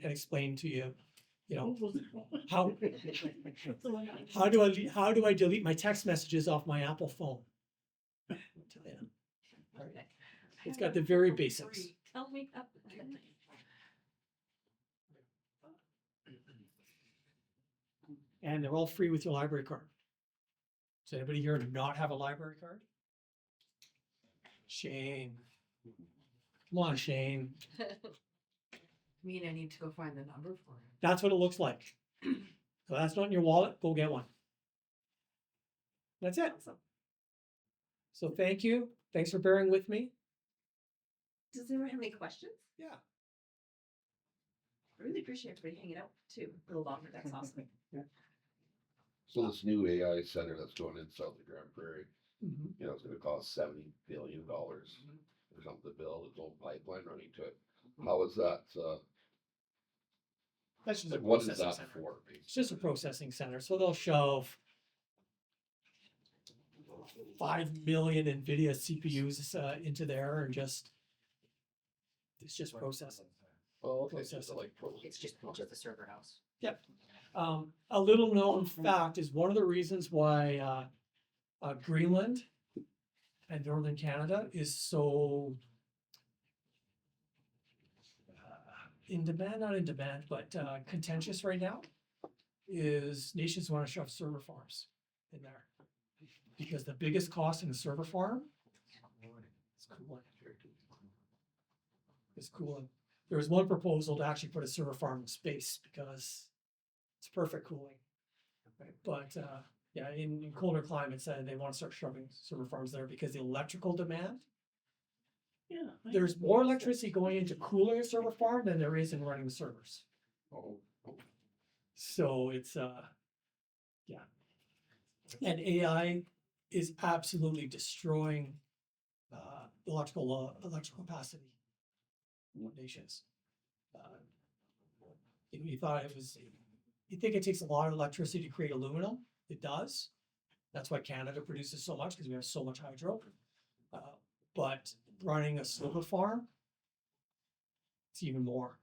and explain to you, how do I delete my text messages off my Apple phone? I'll tell you. Right. It's got the very basics. Tell me up. And they're all free with your library card. Does anybody here not have a library card? Shane. Come on, Shane. Mean I need to go find the number for it. That's what it looks like. So that's not in your wallet, go get one. That's it. So thank you. Thanks for bearing with me. Does anyone have any questions? Yeah. I really appreciate everybody hanging out too, a little longer. That's awesome. So this new AI center that's going in south of Grand Prairie, Mhm. it's gonna cost $70 billion or something to build its own pipeline running to it. How is that, That's just a Like, what is processing that center. for? It's just a processing center, so they'll shove 5 million NVIDIA CPUs into there and it's just processing. Oh, okay, Processing. so like. It's just the server house. A little known fact is one of the reasons why Greenland and northern Canada is so not in demand, but contentious right now is nations want to shove server farms in there. Because the biggest cost in a server farm is cooling. Is cooling. There was one proposal to actually put a server farm in space because it's perfect cooling. Right? But yeah, in colder climates, they want to start shoving server farms there because the electrical demand. Yeah. There's more electricity going into cooling a server farm than there is in running the servers. Oh, So it's yeah. And AI is absolutely destroying electrical capacity in nations. You thought it was. You think it takes a lot of electricity to create aluminum? It does. That's why Canada produces so much because we have so much hydro. But running a silver farm, it's even more.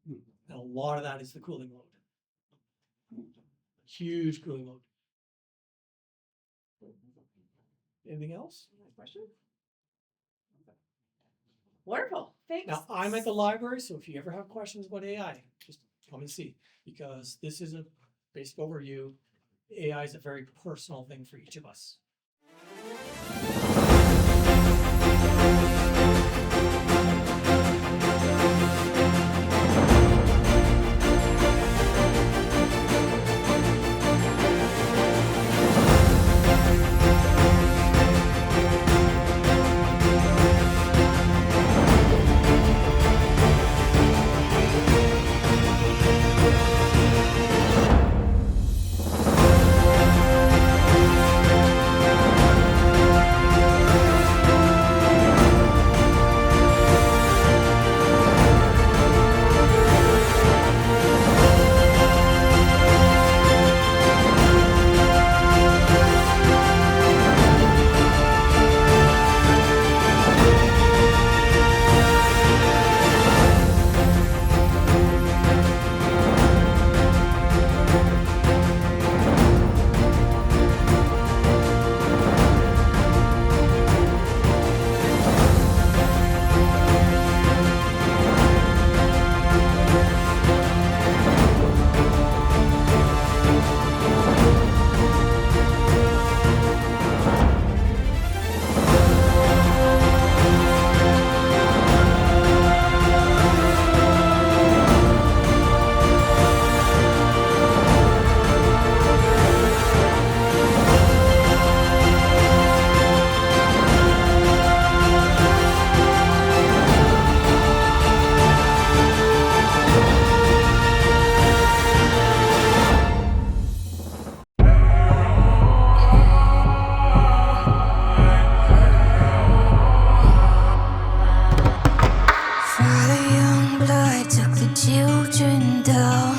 And a lot of that is the cooling load. Huge cooling load. Anything else? Question? Wonderful, thanks. Now, I'm at the library, so if you ever have questions about AI, just come and see, because this is a basic overview. AI is a very personal thing for each of us. Father Youngblood took the children down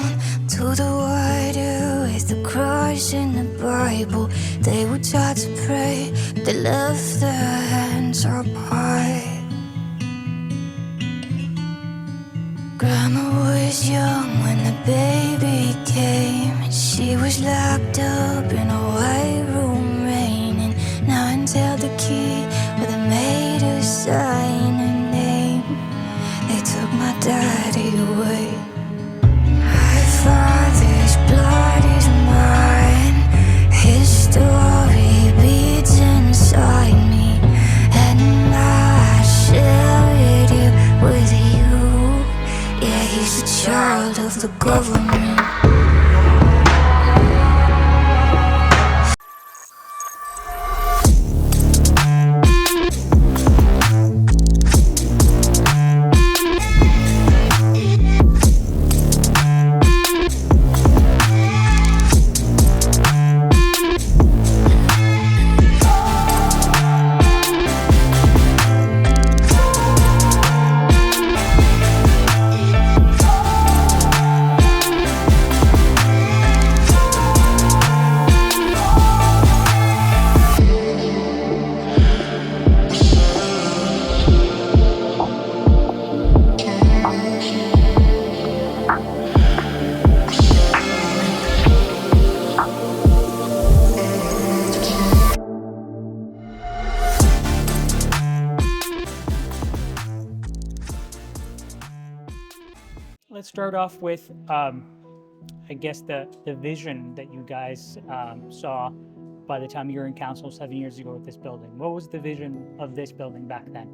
to the water with the cross in the Bible. They were taught to pray, they left their hands up high. Grandma was young when the baby came, and she was locked up in a white room raining. Now until the key where they made her sign her name. They took my daddy away. My father's blood is mine. His story beats inside me, and I share it here with you. Yeah, he's a child of the government. let's start off with, I guess the vision that you guys saw by the time you were in council 7 years ago with this building. What was the vision of this building back then?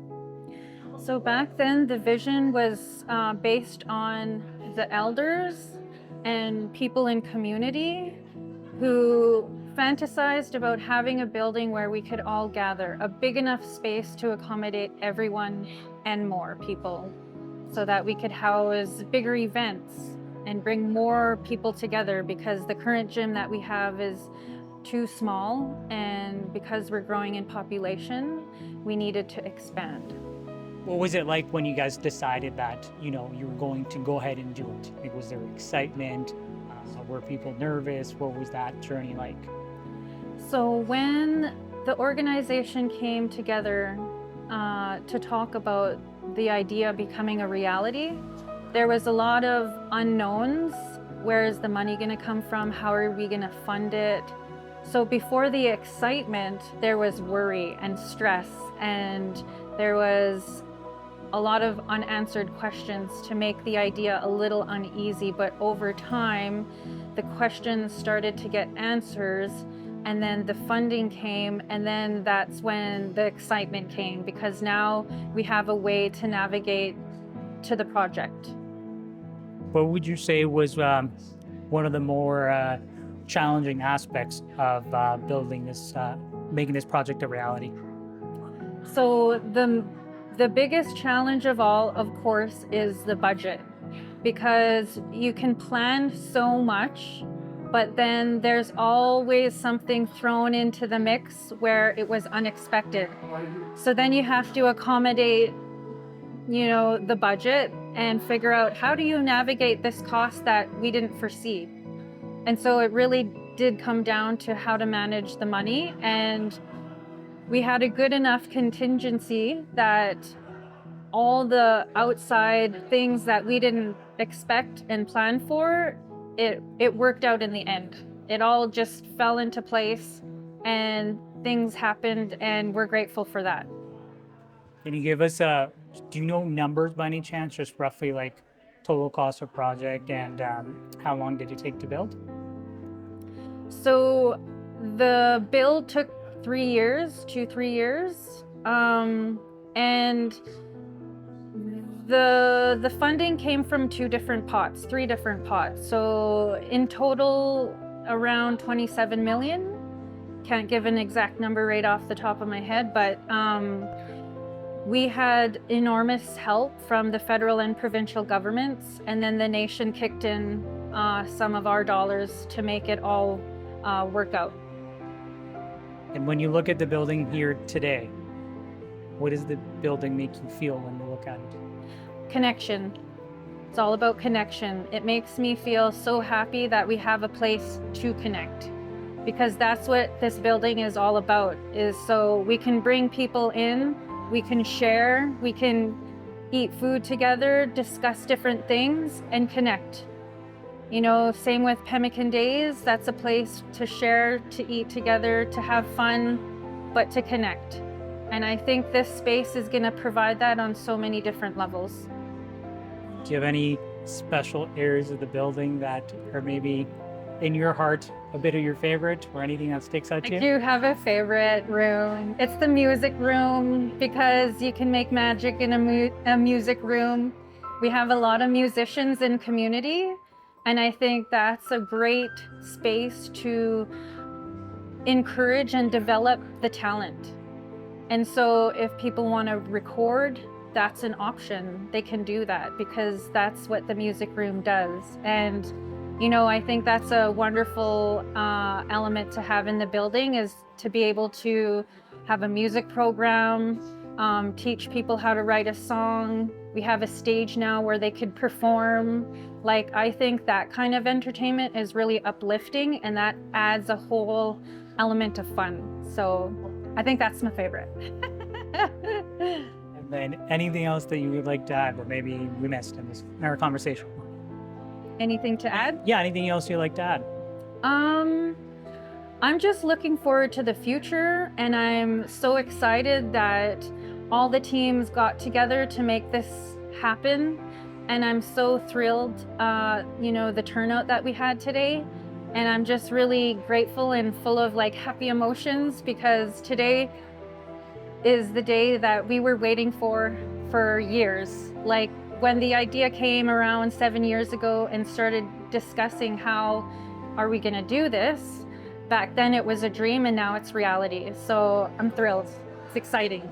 So back then, the vision was based on the elders and people in community who fantasized about having a building where we could all gather, a big enough space to accommodate everyone and more people, so that we could house bigger events and bring more people together, because the current gym that we have is too small, and because we're growing in population, we needed to expand. What was it like when you guys decided that, you know, you were going to go ahead and do it? Like, was there excitement? Were people nervous? What was that journey like? So when the organization came together to talk about the idea becoming a reality, there was a lot of unknowns. Where is the money going to come from? How are we going to fund it? So before the excitement, there was worry and stress, and there was a lot of unanswered questions to make the idea a little uneasy. But over time, the questions started to get answers, and then the funding came, and then that's when the excitement came, because now we have a way to navigate to the project. What would you say was one of the more challenging aspects of building this, making this project a reality? So the biggest challenge of all, of course, is the budget, because you can plan so much, but then there's always something thrown into the mix where it was unexpected. So then you have to accommodate, you know, the budget and figure out, how do you navigate this cost that we didn't foresee? And so it really did come down to how to manage the money, and we had a good enough contingency that all the outside things that we didn't expect and plan for, it worked out in the end. It all just fell into place and things happened, and we're grateful for that. Can you give us do you know numbers by any chance, just roughly like total cost of project, and how long did it take to build? So the build took 3 years, 2-3 years. And the funding came from 3 different pots. So in total, around 27 million. Can't give an exact number right off the top of my head, but we had enormous help from the federal and provincial governments, and then the nation kicked in some of our dollars to make it all work out. And when you look at the building here today, what does the building make you feel when you look at it? Connection. It's all about connection. It makes me feel so happy that we have a place to connect, because that's what this building is all about, is so we can bring people in, we can share, we can eat food together, discuss different things, and connect. You know, same with Pemmican Days, that's a place to share, to eat together, to have fun, but to connect. And I think this space is going to provide that on so many different levels. Do you have any special areas of the building that are maybe in your heart a bit of your favorite, or anything that sticks out to you? I do have a favorite room. It's the music room, because you can make magic in a music room. We have a lot of musicians in community, and I think that's a great space to encourage and develop the talent. And so if people want to record, that's an option. They can do that, because that's what the music room does. And you know, I think that's a wonderful element to have in the building, is to be able to have a music program, teach people how to write a song. We have a stage now where they could perform. Like, I think that kind of entertainment is really uplifting, and that adds a whole element of fun. So I think that's my favorite. And then anything else that you would like to add, or maybe we missed in our conversation? Anything to add? Yeah, anything else you'd like to add? I'm just looking forward to the future, and I'm so excited that all the teams got together to make this happen. And I'm so thrilled, the turnout that we had today. And I'm just really grateful and full of like happy emotions because today is the day that we were waiting for years. Like when the idea came around 7 years ago and started discussing how are we gonna do this, back then it was a dream and now it's reality. So I'm thrilled, it's exciting.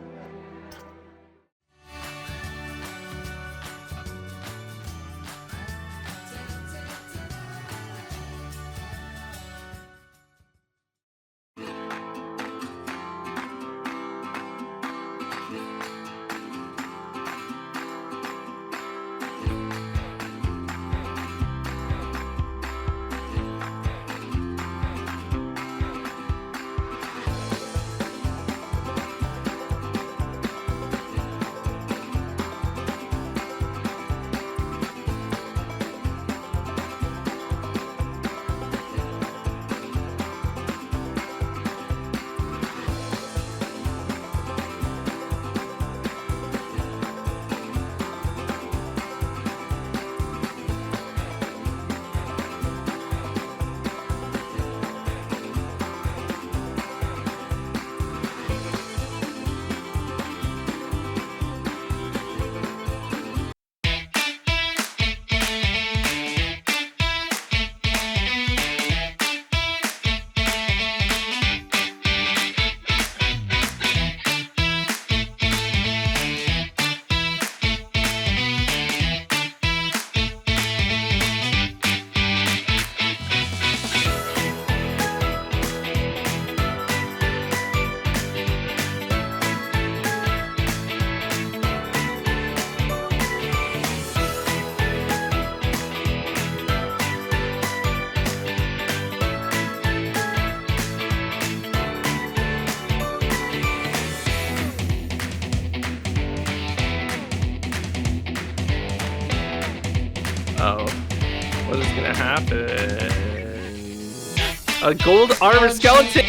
Oh, what is gonna happen? A gold armor skeleton!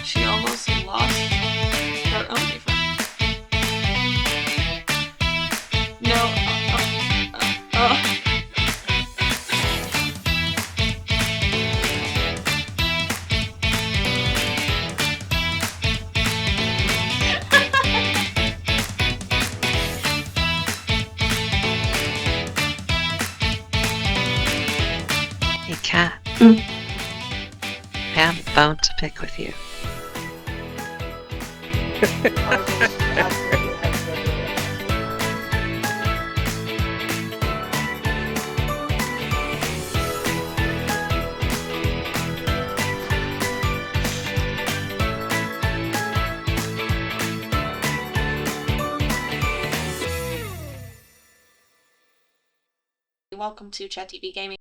She almost lost her only friend. No. Hey, Kat. I have a bone to pick with you. Welcome to Chat TV Gaming.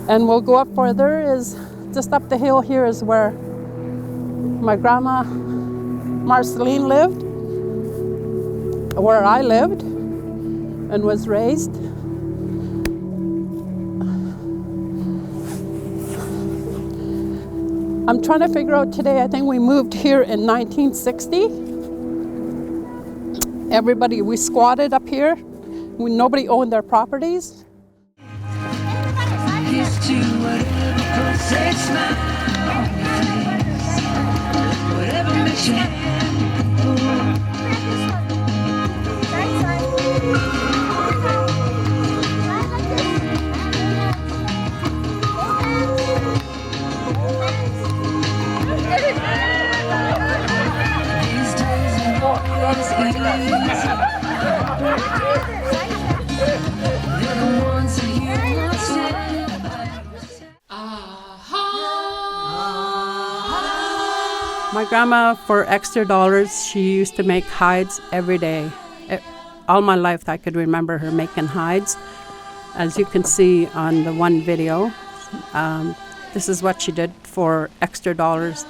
And we'll go up further. Is just up the hill here is where my grandma Marceline lived, where I lived and was raised. I'm trying to figure out today, I think we moved here in 1960. Everybody, we squatted up here. Nobody owned their properties. My grandma, for extra dollars, she used to make hides every day. All my life I could remember her making hides. As you can see on the one video, this is what she did for extra dollars.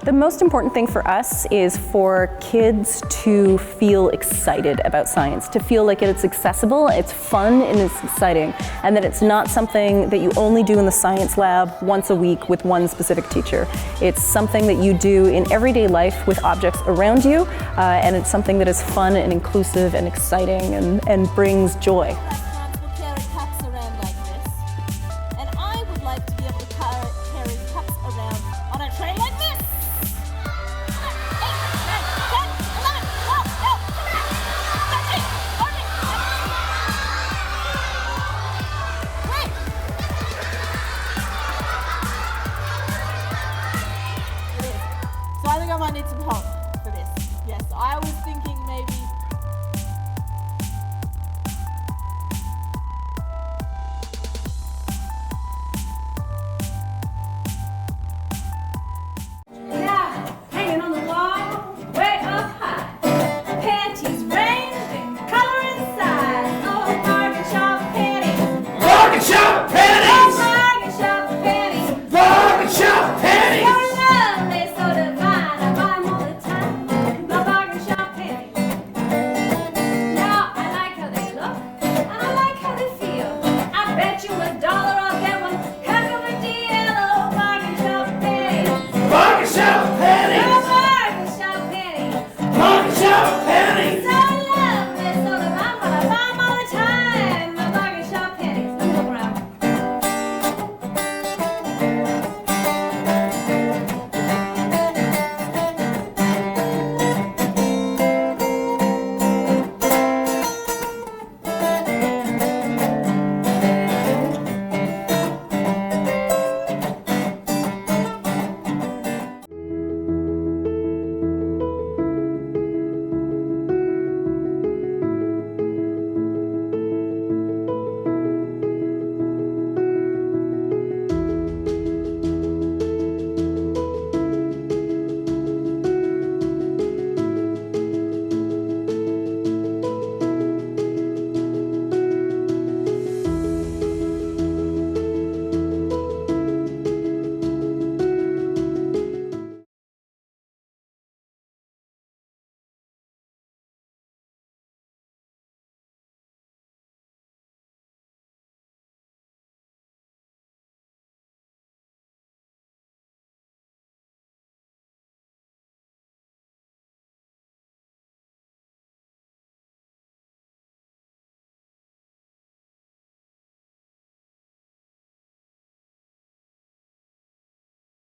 The most important thing for us is for kids to feel excited about science, to feel like it's accessible, it's fun, and it's exciting, and that it's not something that you only do in the science lab once a week with one specific teacher. It's something that you do in everyday life with objects around you, and it's something that is fun and inclusive and exciting and brings joy. So I think I might need some help.